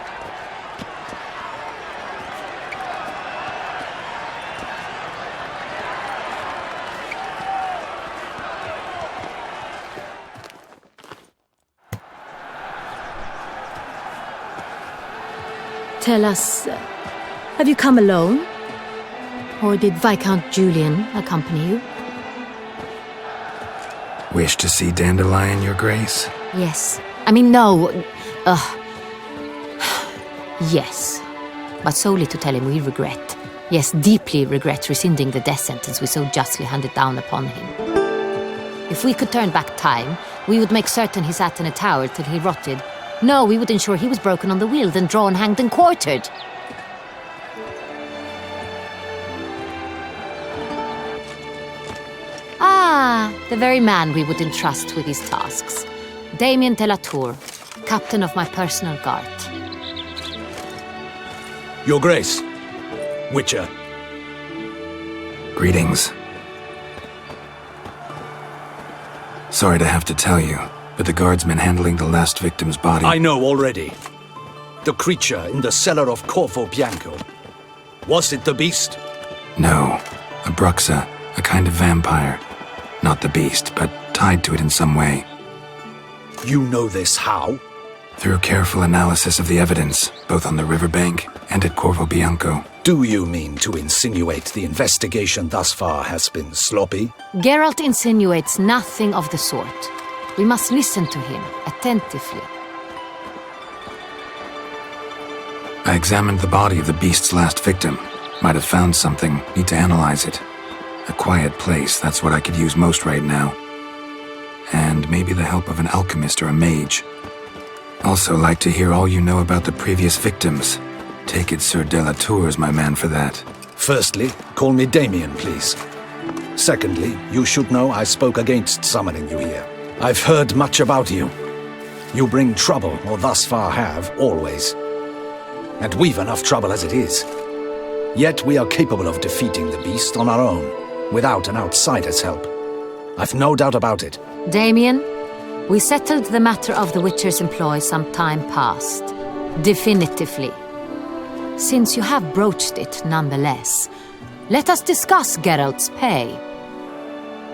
Tell us, have you come alone? Or did Viscount Julian accompany you? Wish to see Dandelion, Your Grace? Yes. I mean, no. Yes. But solely to tell him we regret. Yes, deeply regret rescinding the death sentence we so justly handed down upon him. If we could turn back time, we would make certain he sat in a tower till he rotted. No, we would ensure he was broken on the wheel, then drawn, hanged, and quartered. Ah, the very man we would entrust with these tasks. Damien de la Tour, captain of my personal guard. Your Grace, Witcher. Greetings. Sorry to have to tell you, but the guardsman handling the last victim's body... I know already. The creature in the cellar of Corvo Bianco. Was it the beast? No, a bruxa, a kind of vampire. Not the beast, but tied to it in some way. You know this how? Through careful analysis of the evidence, both on the riverbank and at Corvo Bianco. Do you mean to insinuate the investigation thus far has been sloppy? Geralt insinuates nothing of the sort. We must listen to him attentively. I examined the body of the beast's last victim. Might have found something, need to analyze it. A quiet place, that's what I could use most right now. And maybe the help of an alchemist or a mage. Also like to hear all you know about the previous victims. Take it Sir de la Tour is my man for that. Firstly, call me Damien, please. Secondly, you should know I spoke against summoning you here. I've heard much about you. You bring trouble, or thus far have, always. And we've enough trouble as it is. Yet we are capable of defeating the beast on our own, without an outsider's help. I've no doubt about it. Damien, we settled the matter of the Witcher's employ some time past. Definitively. Since you have broached it nonetheless, let us discuss Geralt's pay.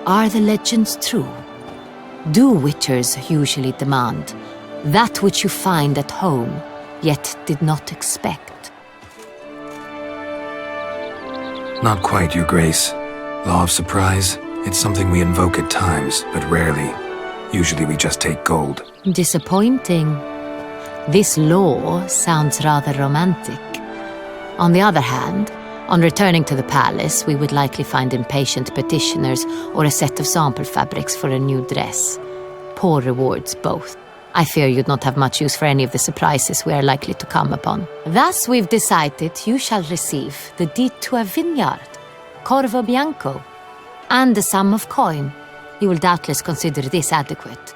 Are the legends true? Do Witchers usually demand that which you find at home, yet did not expect? Not quite, Your Grace. Law of surprise, it's something we invoke at times, but rarely. Usually we just take gold. Disappointing. This law sounds rather romantic. On the other hand, on returning to the palace, we would likely find impatient petitioners or a set of sample fabrics for a new dress. Poor rewards, both. I fear you'd not have much use for any of the surprises we are likely to come upon. Thus, we've decided you shall receive the deed to a vineyard, Corvo Bianco, and a sum of coin. You will doubtless consider this adequate.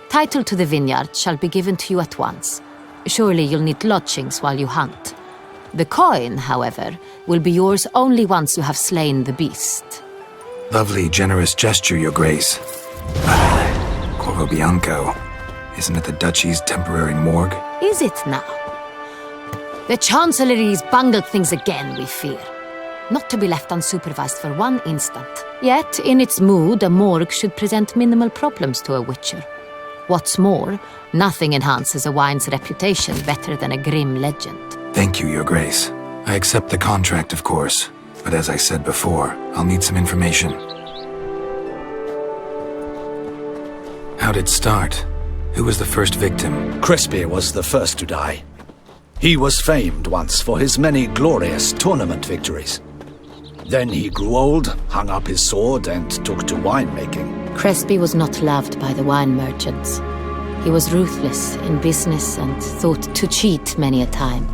Title to the vineyard shall be given to you at once. Surely you'll need lodgings while you hunt. The coin, however, will be yours only once you have slain the beast. Lovely, generous gesture, Your Grace. Corvo Bianco. Isn't it the Duchy's temporary morgue? Is it now? The Chancellery's bungled things again, we fear. Not to be left unsupervised for one instant. Yet, in its mood, a morgue should present minimal problems to a Witcher. What's more, nothing enhances a wine's reputation better than a grim legend. Thank you, Your Grace. I accept the contract, of course. But as I said before, I'll need some information. How'd it start? Who was the first victim? Crespi was the first to die. He was famed once for his many glorious tournament victories. Then he grew old, hung up his sword, and took to winemaking. Crespi was not loved by the wine merchants. He was ruthless in business and thought to cheat many a time.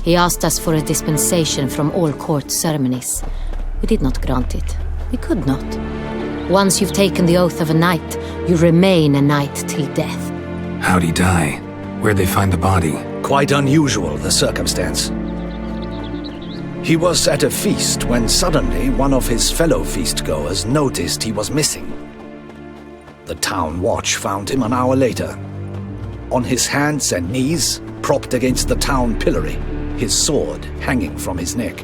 He asked us for a dispensation from all court ceremonies. We did not grant it. We could not. Once you've taken the oath of a knight, you remain a knight till death. How'd he die? Where'd they find the body? Quite unusual, the circumstance. He was at a feast when suddenly one of his fellow feastgoers noticed he was missing. The town watch found him an hour later. On his hands and knees, propped against the town pillory, his sword hanging from his neck.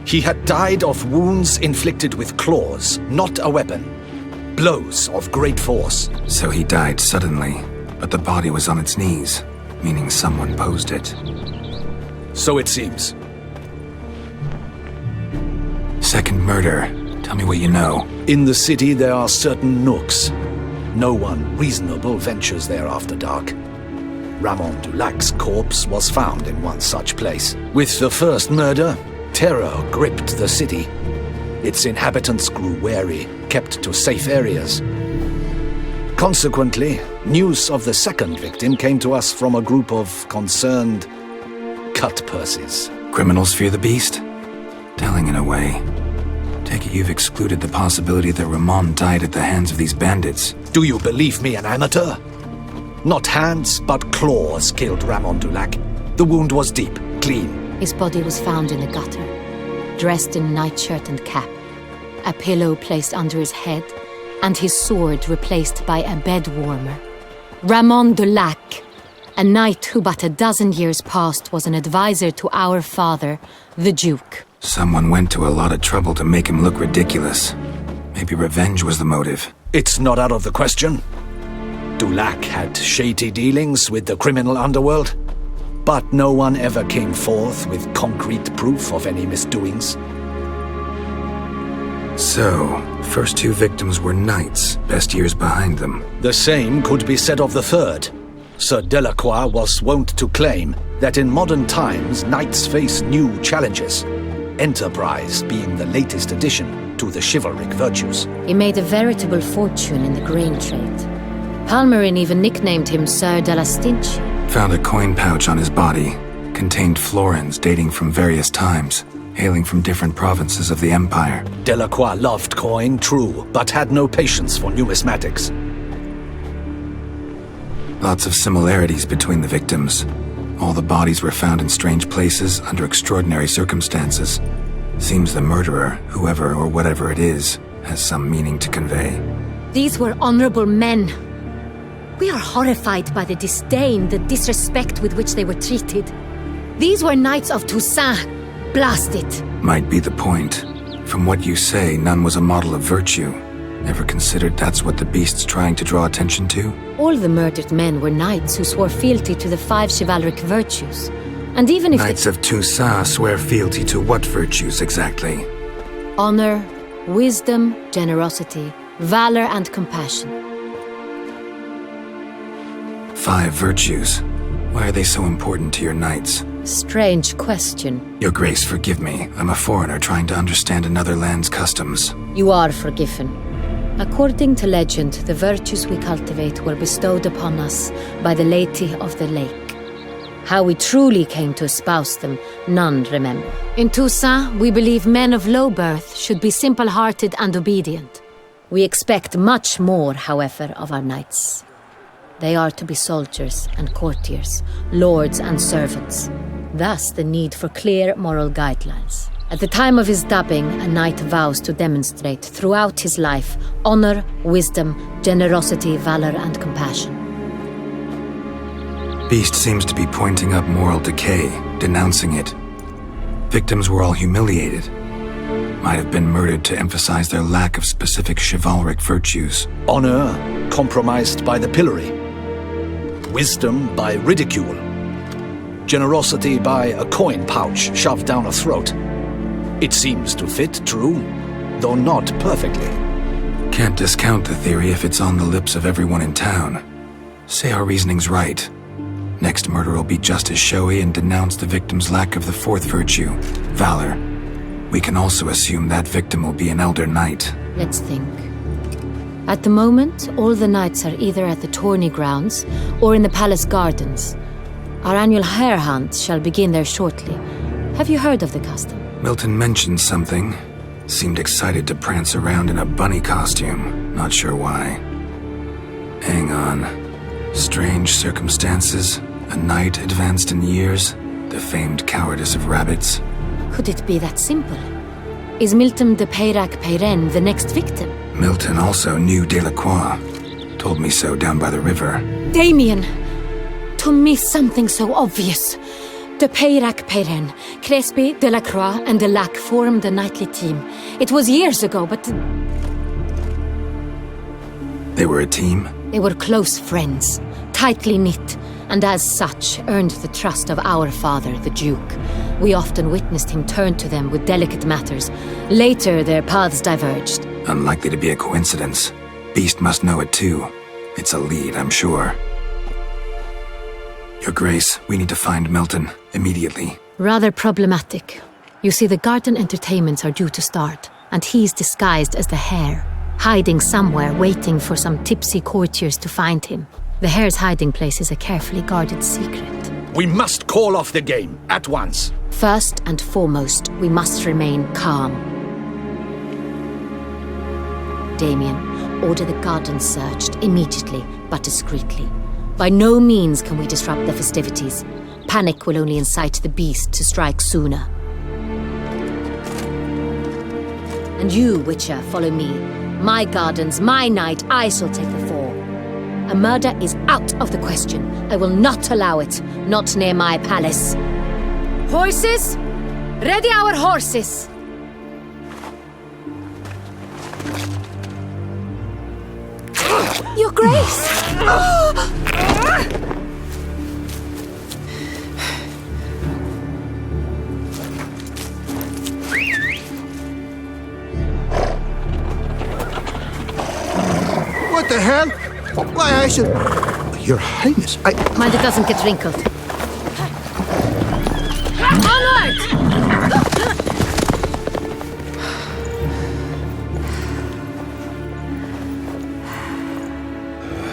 He had died of wounds inflicted with claws, not a weapon. Blows of great force. So he died suddenly, but the body was on its knees, meaning someone posed it. So it seems. Second murder. Tell me what you know. In the city there are certain nooks. No one reasonable ventures there after dark. Ramon Dulac's corpse was found in one such place. With the first murder, Terror gripped the city. Its inhabitants grew wary, kept to safe areas. Consequently, news of the second victim came to us from a group of concerned cut-purses. Criminals fear the beast? Telling in a way. Take it you've excluded the possibility that Ramon died at the hands of these bandits. Do you believe me an amateur? Not hands, but claws killed Ramon Dulac. The wound was deep, clean. His body was found in the gutter, dressed in nightshirt and cap, a pillow placed under his head, and his sword replaced by a bed warmer. Ramon Dulac, a knight who but a dozen years past was an advisor to our father, the Duke. Someone went to a lot of trouble to make him look ridiculous. Maybe revenge was the motive. It's not out of the question. Dulac had shady dealings with the criminal underworld, but no one ever came forth with concrete proof of any misdoings. So, first two victims were knights, best years behind them. The same could be said of the third. Sir Delacroix was wont to claim that in modern times knights face new challenges, enterprise being the latest addition to the chivalric virtues. He made a veritable fortune in the grain trade. Palmerin even nicknamed him Sir de la Stinch. Found a coin pouch on his body. Contained florins dating from various times, hailing from different provinces of the Empire. Delacroix loved coin, true, but had no patience for numismatics. Lots of similarities between the victims. All the bodies were found in strange places under extraordinary circumstances. Seems the murderer, whoever or whatever it is, has some meaning to convey. These were honorable men. We are horrified by the disdain, the disrespect with which they were treated. These were knights of Toussaint. Blast it! Might be the point. From what you say, none was a model of virtue. Ever considered that's what the beast's trying to draw attention to? All the murdered men were knights who swore fealty to the 5 chivalric virtues. And even if Knights of Toussaint swear fealty to what virtues exactly? honor, wisdom, generosity, valor, and compassion. 5 virtues. Why are they so important to your knights? Strange question. Your Grace, forgive me. I'm a foreigner trying to understand another land's customs. You are forgiven. According to legend, the virtues we cultivate were bestowed upon us by the Lady of the Lake. How we truly came to espouse them, none remember. In Toussaint, we believe men of low birth should be simple-hearted and obedient. We expect much more, however, of our knights. They are to be soldiers and courtiers, lords and servants. Thus, the need for clear moral guidelines. At the time of his dubbing, a knight vows to demonstrate throughout his life honor, wisdom, generosity, valor, and compassion. Beast seems to be pointing up moral decay, denouncing it. Victims were all humiliated. Might have been murdered to emphasize their lack of specific chivalric virtues. Honor compromised by the pillory. Wisdom by ridicule. Generosity by a coin pouch shoved down a throat. It seems to fit, true, though not perfectly. Can't discount the theory if it's on the lips of everyone in town. Say our reasoning's right. Next murder will be just as showy and denounce the victim's lack of the 4th virtue, valor. We can also assume that victim will be an elder knight. Let's think. At the moment, all the knights are either at the tourney grounds or in the palace gardens. Our annual hare hunt shall begin there shortly. Have you heard of the custom? Milton mentioned something. Seemed excited to prance around in a bunny costume. Not sure why. Hang on. Strange circumstances. A knight advanced in years. The famed cowardice of rabbits. Could it be that simple? Is Milton de Peyrac-Peyren the next victim? Milton also knew Delacroix. Told me so down by the river. Damien! To miss something so obvious. De Peyrac-Peyren, Crespi, Delacroix, and Delac formed a knightly team. It was years ago, but... They were a team? They were close friends, tightly knit, and as such earned the trust of our father, the Duke. We often witnessed him turn to them with delicate matters. Later, their paths diverged. Unlikely to be a coincidence. Beast must know it too. It's a lead, I'm sure. Your Grace, we need to find Milton, immediately. Rather problematic. You see, the garden entertainments are due to start, and he's disguised as the hare, hiding somewhere, waiting for some tipsy courtiers to find him. The hare's hiding place is a carefully guarded secret. We must call off the game, at once. First and foremost, we must remain calm. Damien, order the garden searched immediately, but discreetly. By no means can we disrupt the festivities. Panic will only incite the beast to strike sooner. And you, Witcher, follow me. My gardens, my night, I shall take the fall. A murder is out of the question. I will not allow it. Not near my palace. Horses? Ready our horses! Your Grace! What the hell? Why, I should... Your Highness, Mind it doesn't get wrinkled. Onward!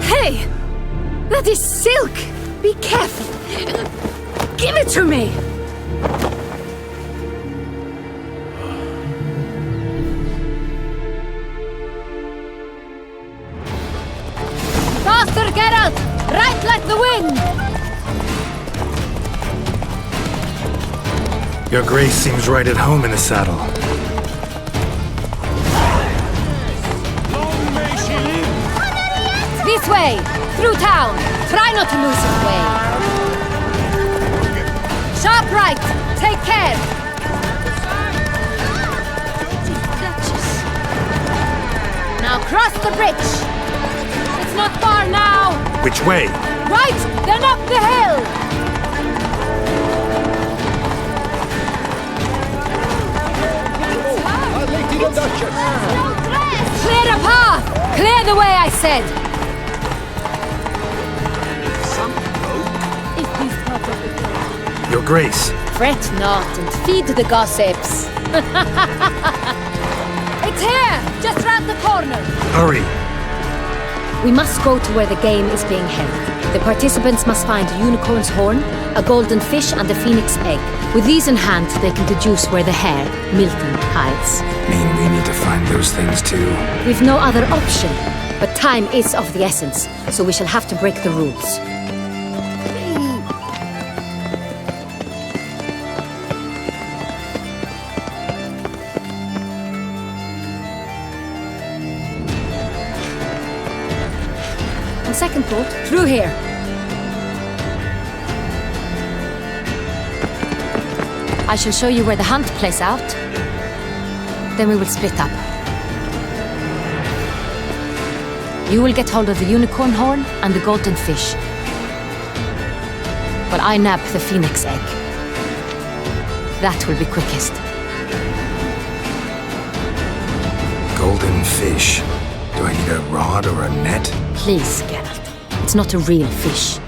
Hey! That is silk! Be careful! Give it to me! Faster, Geralt! Right like the wind! Your Grace seems right at home in the saddle. This way! Through town! Try not to lose your way! Sharp right! Take care! Now cross the bridge! It's not far now! Which way? Right! Then up the hill! Clear a path! Clear the way, I said! Your Grace. Fret not and feed the gossips. It's here! Just round the corner! Hurry! We must go to where the game is being held. The participants must find a unicorn's horn, a golden fish, and a phoenix egg. With these in hand, they can deduce where the hare, Milton, hides. Mean we need to find those things too? We've no other option. But time is of the essence, so we shall have to break the rules. On second thought, through here. I shall show you where the hunt plays out. Then we will split up. You will get hold of the unicorn horn and the golden fish. While I nab the phoenix egg. That will be quickest. Golden fish. Do I need a rod or a net? Please, Geralt. It's not a real fish.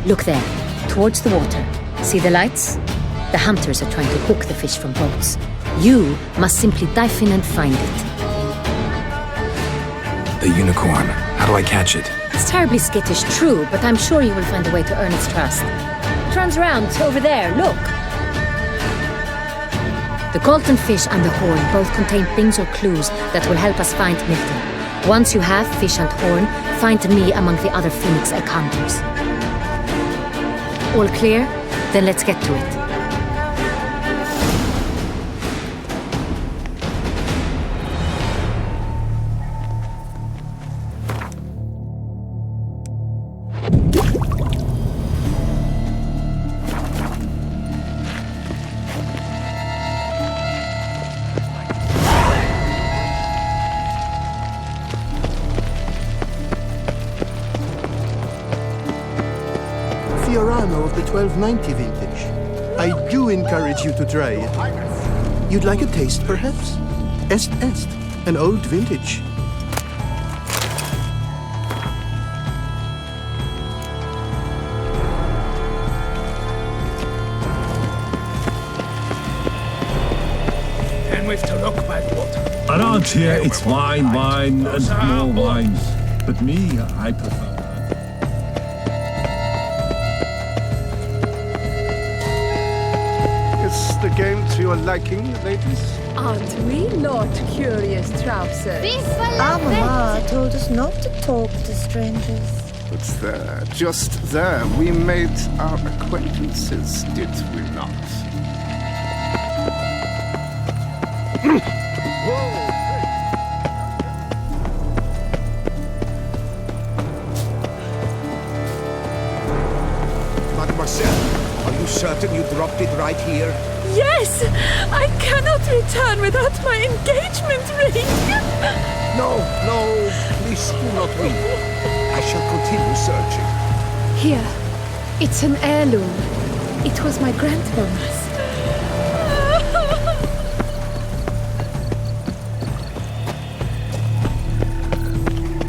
Look there, towards the water. See the lights? The hunters are trying to hook the fish from boats. You must simply dive in and find it. The unicorn. How do I catch it? It's terribly skittish, true, but I'm sure you will find a way to earn its trust. It runs around over there, look. The golden fish and the horn both contain things or clues that will help us find Milton. Once you have fish and horn, find me among the other phoenix egg hunters. All clear? Then let's get to it. Fiorano of the 1290 vintage. I do encourage you to try it. You'd like a taste, perhaps? Est, an old vintage. with to look, my lord. Around here, it's wine, wine, and more wine. But me, I prefer... Is the game to your liking, ladies? Aren't we not curious trousers? Our mama told us not to talk to strangers. But there, just there, we made our acquaintances, did we not? Mademoiselle, are you certain you dropped it right here? Yes! I cannot return without my engagement ring! No, please do not weep. I shall continue searching. Here. It's an heirloom. It was my grandmama's.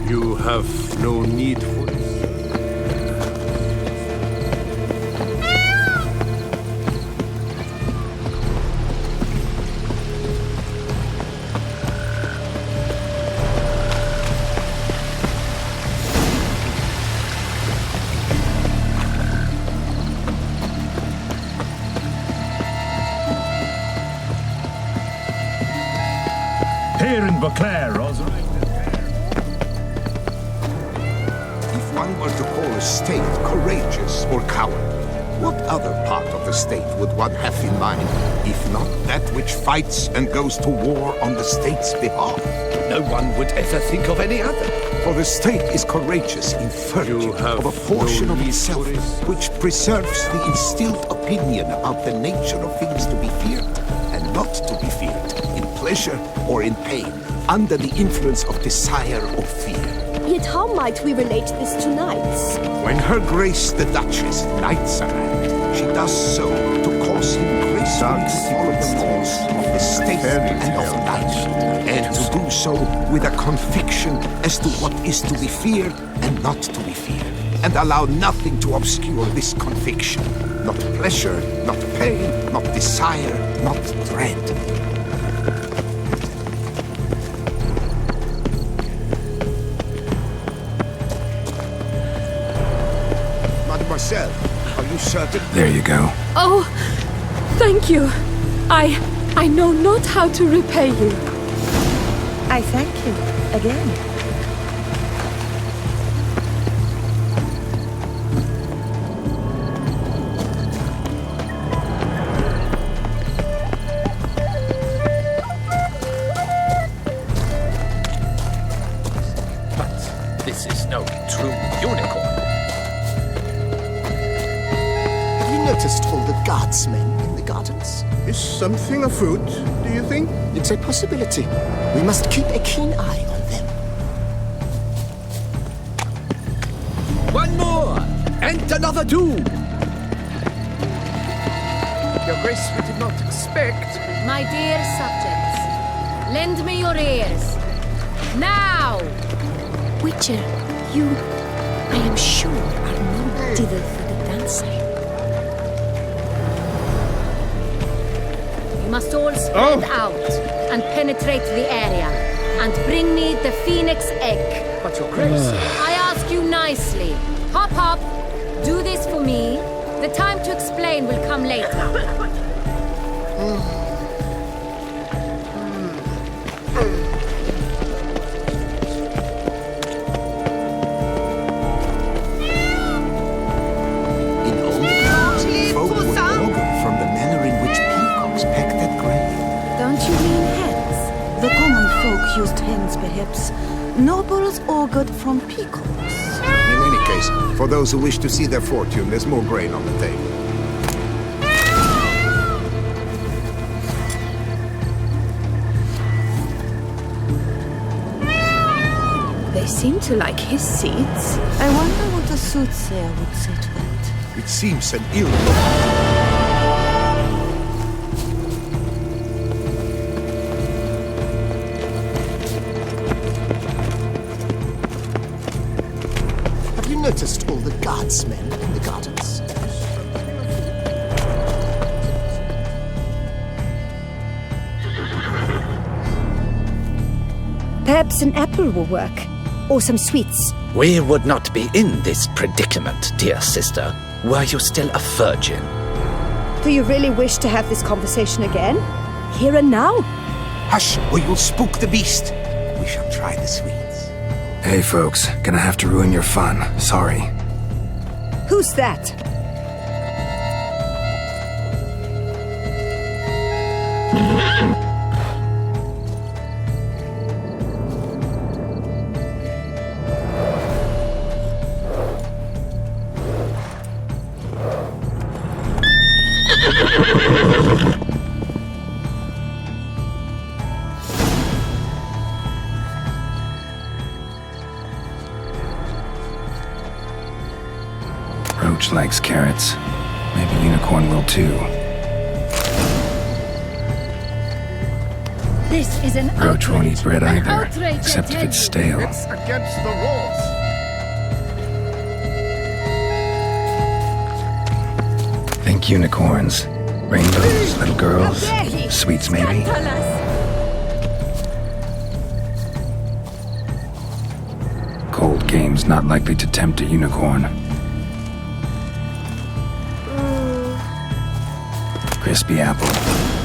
You have no need for this. Here in Beauclair, Osric. If one were to call a state courageous or cowardly, what other part of the state would one have in mind, if not that which fights and goes to war on the state's behalf? No one would ever think of any other. For the state is courageous in virtue of a portion of itself which preserves the instilled opinion about the nature of things to be feared and not to be feared, in pleasure or in pain, under the influence of desire or fear. Yet how might we relate this to knights? When Her Grace the Duchess knights a man, she does so to cause him gracefully to follow the laws of the state and of knighthood, and to do so with a conviction as to what is to be feared and not to be feared, and allow nothing to obscure this conviction. Not pleasure, not pain, not desire, not dread. Mademoiselle, are you certain? There you go. Oh, thank you. I know not how to repay you. I thank you again. But this is no true unicorn. Have you noticed all the guardsmen in the gardens? Is something afoot, do you think? It's a possibility. We must keep a keen eye on them. One more, and another two. Your Grace, we did not expect. My dear subjects, lend me your ears. Now! Witcher, you, I am sure, are no dither for the dancing. You must all spread out and penetrate the area and bring me the phoenix egg. But Your Grace... I ask you nicely. Hop, hop. Do this for me. The time to explain will come later. Used hens, perhaps. Nobles augured from peacocks. In any case, for those who wish to see their fortune, there's more grain on the table. They seem to like his seats. I wonder what a soothsayer would say to that. It seems an ill Noticed all the guardsmen in the gardens. Perhaps an apple will work. Or some sweets. We would not be in this predicament, dear sister, were you still a virgin. Do you really wish to have this conversation again? Here and now? Hush, or you'll spook the beast. We shall try the sweets. Hey folks, gonna have to ruin your fun. Sorry. Who's that? Roach likes carrots. Maybe Unicorn will too. This is an Roach won't eat bread An either, outrage, except I if tell it's you. stale. It's against the rules. Think unicorns. Rainbows, little girls, sweets maybe. Cold game's not likely to tempt a unicorn. Crispy apple.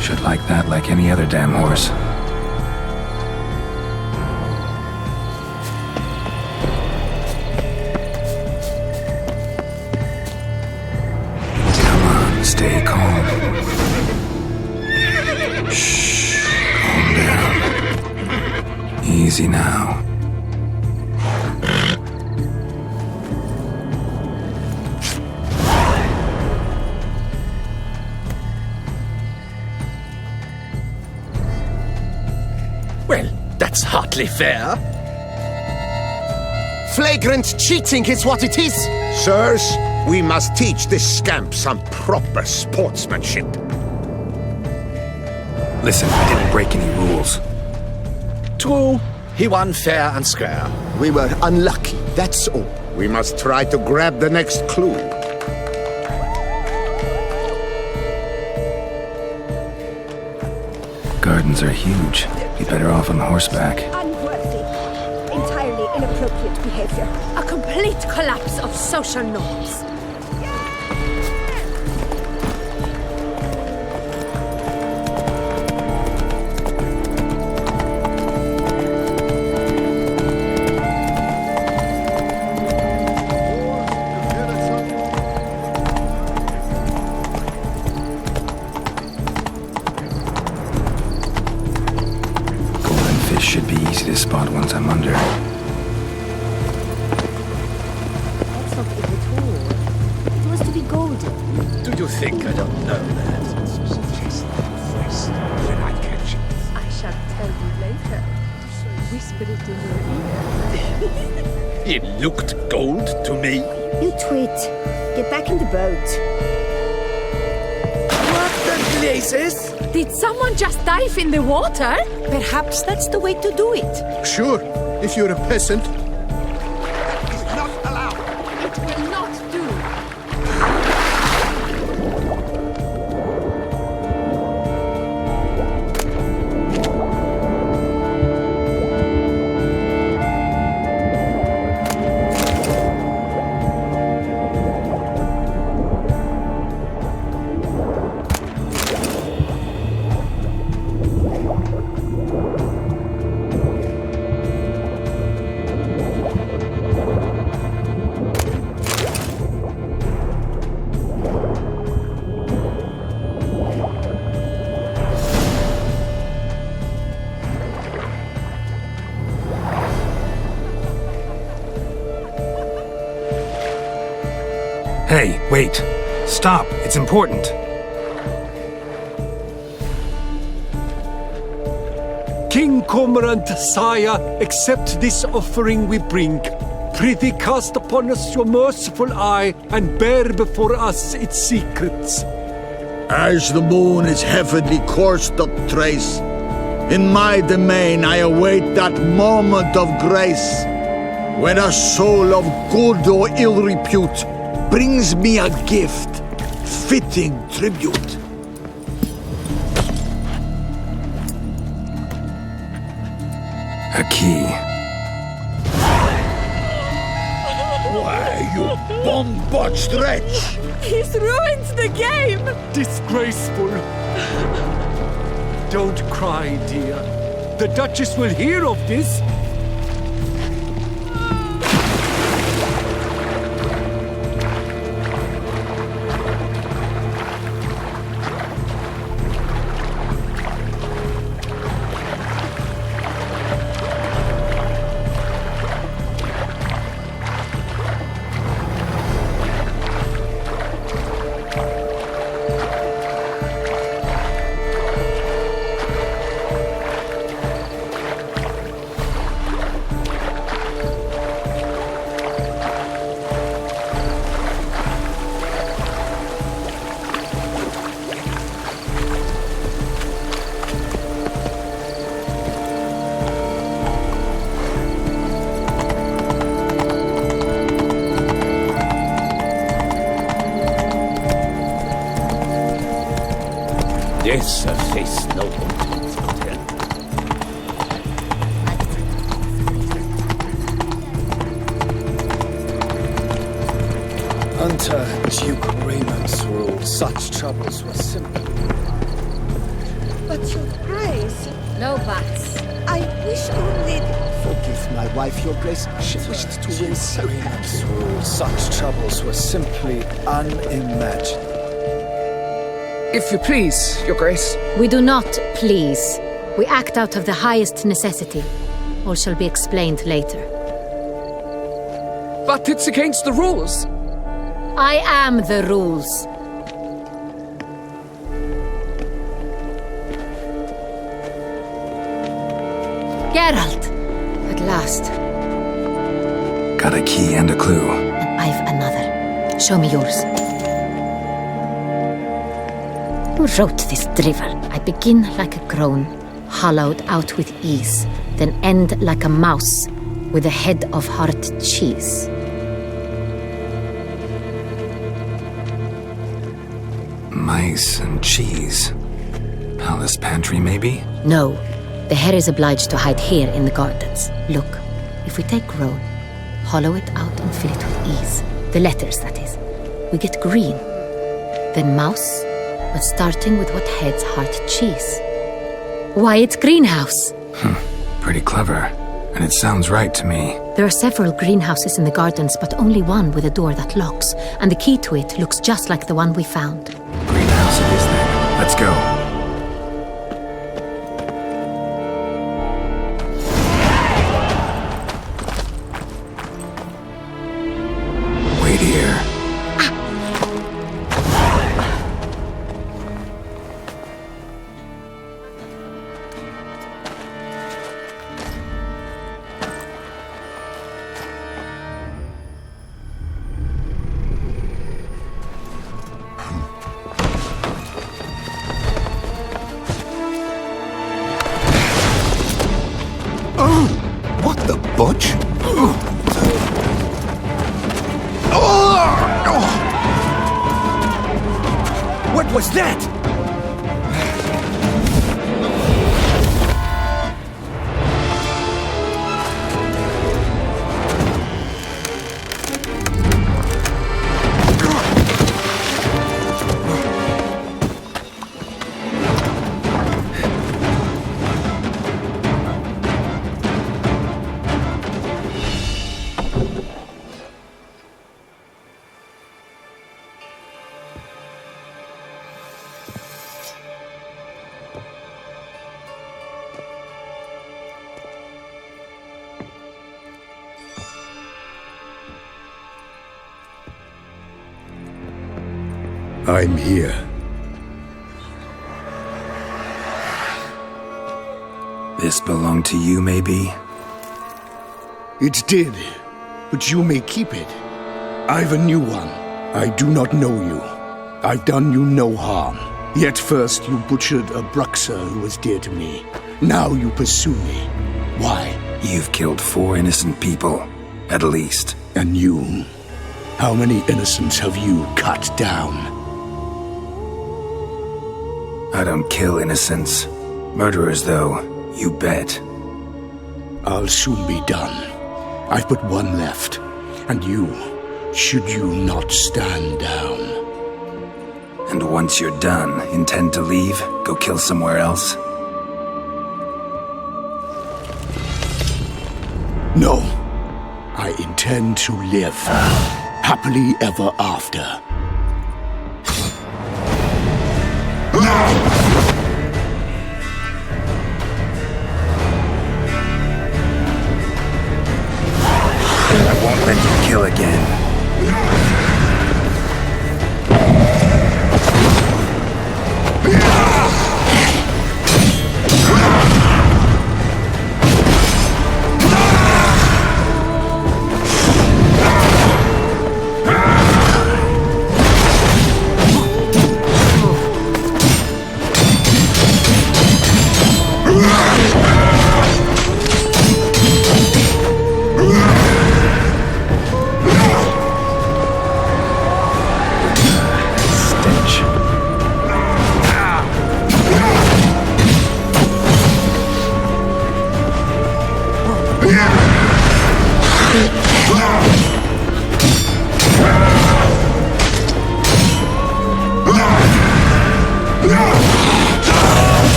Should like that like any other damn horse. Come on, stay calm. Shh, calm down. Easy now. Well, that's hardly fair. Flagrant cheating is what it is! Sirs, we must teach this scamp some proper sportsmanship. Listen, I didn't break any rules. True, he won fair and square. We were unlucky, that's all. We must try to grab the next clue. Gardens are huge. Be better off on horseback. Unworthy. Entirely inappropriate behavior. A complete collapse of social norms. Golden fish should be easy to spot once I'm under. That's not it at all. It was to be golden. Do you think I don't know that? I shall tell you later. Whisper it in your ear. It looked gold to me. You tweet. Get back in the boat. What the blazes? Did someone just dive in the water? Perhaps that's the way to do it. Sure, if you're a peasant. Not allowed. It will not do. Hey, wait. Stop. It's important. King Cormorant, sire, accept this offering we bring. Prithee cast upon us your merciful eye, and bear before us its secrets. As the moon its heavenly course doth trace, in my domain I await that moment of grace, when a soul of good or ill repute brings me a gift, fitting tribute. A key. Why, you bomb-botched wretch! He's ruined the game! Disgraceful. Don't cry, dear. The Duchess will hear of this. This face no content, Lieutenant. Under Duke Raymond's rule, such troubles were simple. But your grace, No buts. I wish only... Forgive my wife, your grace. She wished to win so Raymond's rule, such troubles were simply unimaginable. If you please, Your Grace. We do not please. We act out of the highest necessity. All shall be explained later. But it's against the rules. I am the rules. Geralt! At last. Got a key and a clue. And I've another. Show me yours. Who wrote this drivel? I begin like a groan, hollowed out with ease, then end like a mouse with a head of hard cheese. Mice and cheese. Palace pantry, maybe? No, the hare is obliged to hide here in the gardens. Look, if we take roll, hollow it out and fill it with ease. The letters, that is. We get green. Then mouse, but starting with what heads heart cheese. Why, it's greenhouse. Pretty clever. And it sounds right to me. There are several greenhouses in the gardens, but only one with a door that locks, and the key to it looks just like the one we found. Greenhouse it is then. Let's go. Wait here. What the butch? What was that? I'm here. This belonged to you, maybe? It did, but you may keep it. I've a new one. I do not know you. I've done you no harm. Yet first you butchered a Bruxer who was dear to me. Now you pursue me. Why? You've killed 4 innocent people, at least. And you? How many innocents have you cut down? I don't kill innocents. Murderers, though, you bet. I'll soon be done. I've but one left. And you, should you not stand down. And once you're done, intend to leave? Go kill somewhere else? No. I intend to live. Happily ever after. I won't let you kill again.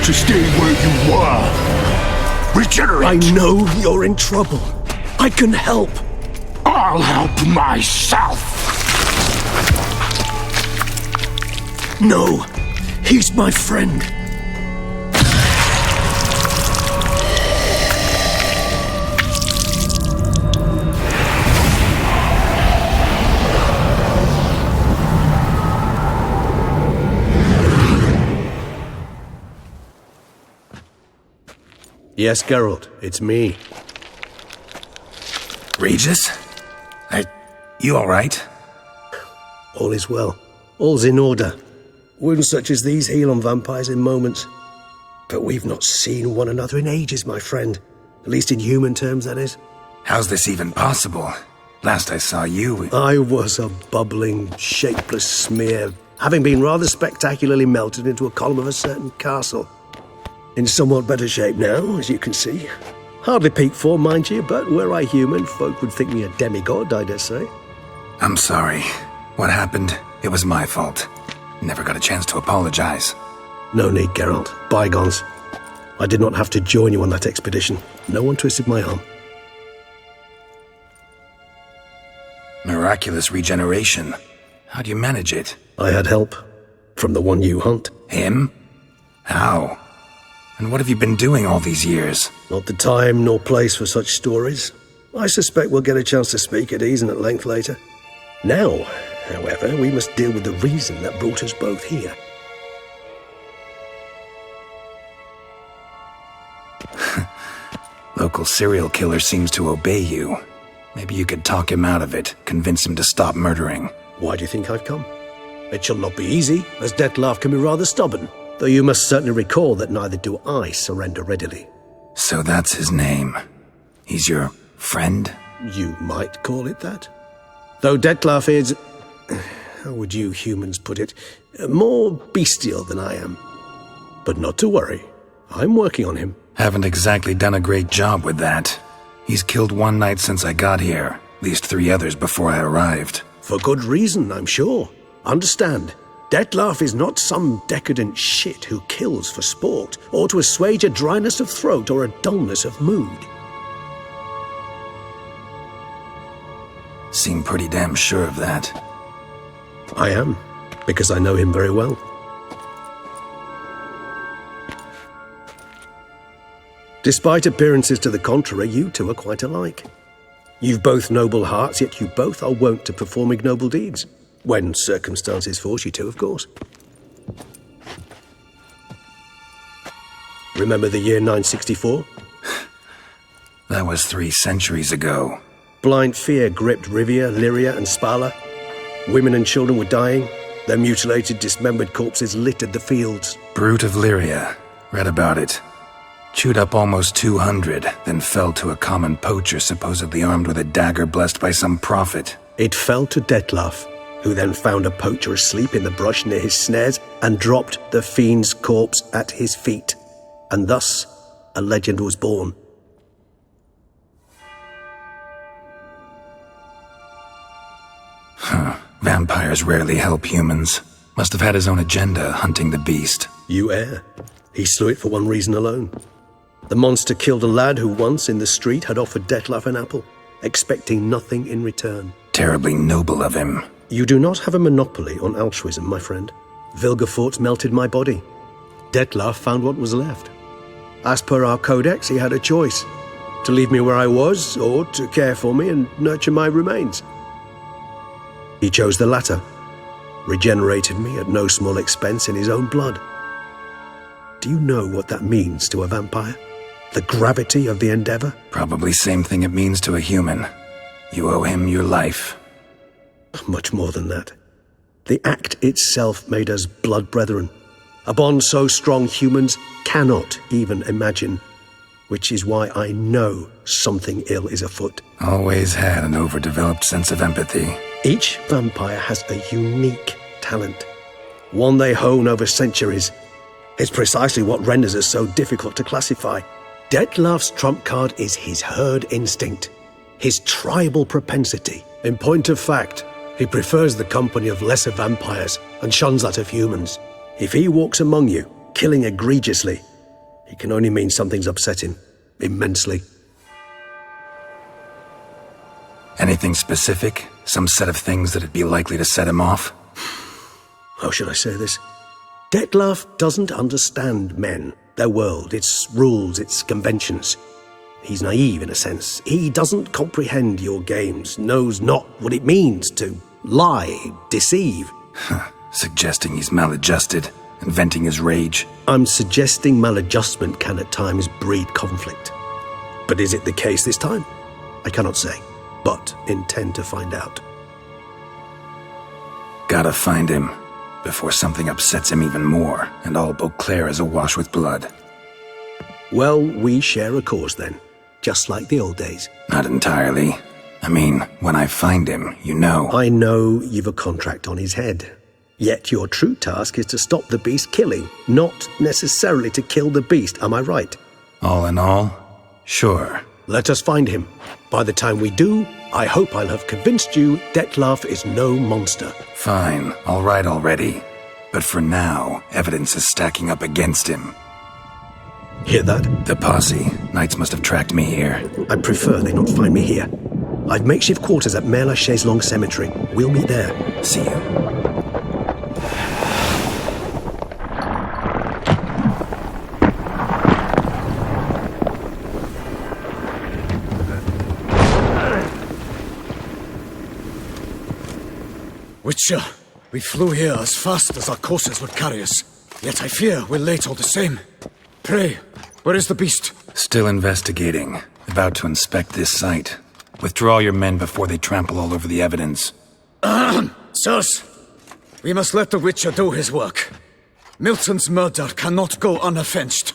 To stay where you are. Regenerate! I know you're in trouble. I can help. I'll help myself. No, he's my friend. Yes, Geralt, it's me. Regis? You alright? All is well. All's in order. Wounds such as these heal on vampires in moments. But we've not seen one another in ages, my friend. At least in human terms, that is. How's this even possible? Last I saw you... I was a bubbling, shapeless smear, having been rather spectacularly melted into a column of a certain castle. In somewhat better shape now, as you can see. Hardly peak form, mind you, but were I human, folk would think me a demigod, I dare say. I'm sorry. What happened, it was my fault. Never got a chance to apologize. No need, Geralt. Bygones. I did not have to join you on that expedition. No one twisted my arm. Miraculous regeneration. How do you manage it? I had help. From the one you hunt. Him? How? And what have you been doing all these years? Not the time nor place for such stories. I suspect we'll get a chance to speak at ease and at length later. Now, however, we must deal with the reason that brought us both here. Local serial killer seems to obey you. Maybe you could talk him out of it, convince him to stop murdering. Why do you think I've come? It shall not be easy, as Dettlaff can be rather stubborn. Though you must certainly recall that neither do I surrender readily. So that's his name. He's your friend? You might call it that. Though Detlef is... how would you humans put it? More bestial than I am. But not to worry. I'm working on him. Haven't exactly done a great job with that. He's killed one knight since I got here. At least 3 others before I arrived. For good reason, I'm sure. Understand, Detlef is not some decadent shit who kills for sport, or to assuage a dryness of throat or a dullness of mood. Seem pretty damn sure of that. I am, because I know him very well. Despite appearances to the contrary, you two are quite alike. You've both noble hearts, yet you both are wont to perform ignoble deeds. When circumstances force you to, of course. Remember the year 964? That was 3 centuries ago. Blind fear gripped Rivia, Lyria, and Spala. Women and children were dying. Their mutilated, dismembered corpses littered the fields. Brute of Lyria. Read about it. Chewed up almost 200, then fell to a common poacher supposedly armed with a dagger blessed by some prophet. It fell to Detlef, who then found a poacher asleep in the brush near his snares and dropped the fiend's corpse at his feet. And thus, a legend was born. Vampires rarely help humans. Must have had his own agenda, hunting the beast. You err. He slew it for one reason alone. The monster killed a lad who once in the street had offered Detlef an apple, expecting nothing in return. Terribly noble of him. You do not have a monopoly on altruism, my friend. Vilgefortz melted my body. Detlef found what was left. As per our codex, he had a choice. To leave me where I was, or to care for me and nurture my remains. He chose the latter. Regenerated me at no small expense in his own blood. Do you know what that means to a vampire? The gravity of the endeavor? Probably same thing it means to a human. You owe him your life. Much more than that. The act itself made us blood brethren. A bond so strong humans cannot even imagine. Which is why I know something ill is afoot. Always had an overdeveloped sense of empathy. Each vampire has a unique talent. One they hone over centuries. It's precisely what renders us so difficult to classify. Detlef's trump card is his herd instinct, his tribal propensity. In point of fact, he prefers the company of lesser vampires and shuns that of humans. If he walks among you, killing egregiously, it can only mean something's upset him, immensely. Anything specific? Some set of things that'd be likely to set him off? How should I say this? Detlef doesn't understand men, their world, its rules, its conventions. He's naive in a sense. He doesn't comprehend your games, knows not what it means to lie, deceive. Suggesting he's maladjusted and venting his rage. I'm suggesting maladjustment can at times breed conflict. But is it the case this time? I cannot say, but intend to find out. Gotta find him before something upsets him even more and all Beauclair is awash with blood. Well, we share a cause then, just like the old days. Not entirely. I mean, when I find him, you know. I know you've a contract on his head. Yet your true task is to stop the beast killing, not necessarily to kill the beast, am I right? All in all, sure. Let us find him. By the time we do, I hope I'll have convinced you Detlef is no monster. Fine, all right already. But for now, evidence is stacking up against him. Hear that? The posse. Knights must have tracked me here. I'd prefer they not find me here. I've makeshift quarters at Mère Lachaise Long Cemetery. We'll meet there. See you. Witcher, we flew here as fast as our courses would carry us. Yet I fear we're late all the same. Pray, where is the beast? Still investigating. About to inspect this site. Withdraw your men before they trample all over the evidence. Sirs, we must let the Witcher do his work. Milton's murder cannot go unavenged.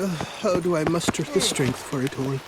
How do I muster the strength for it all?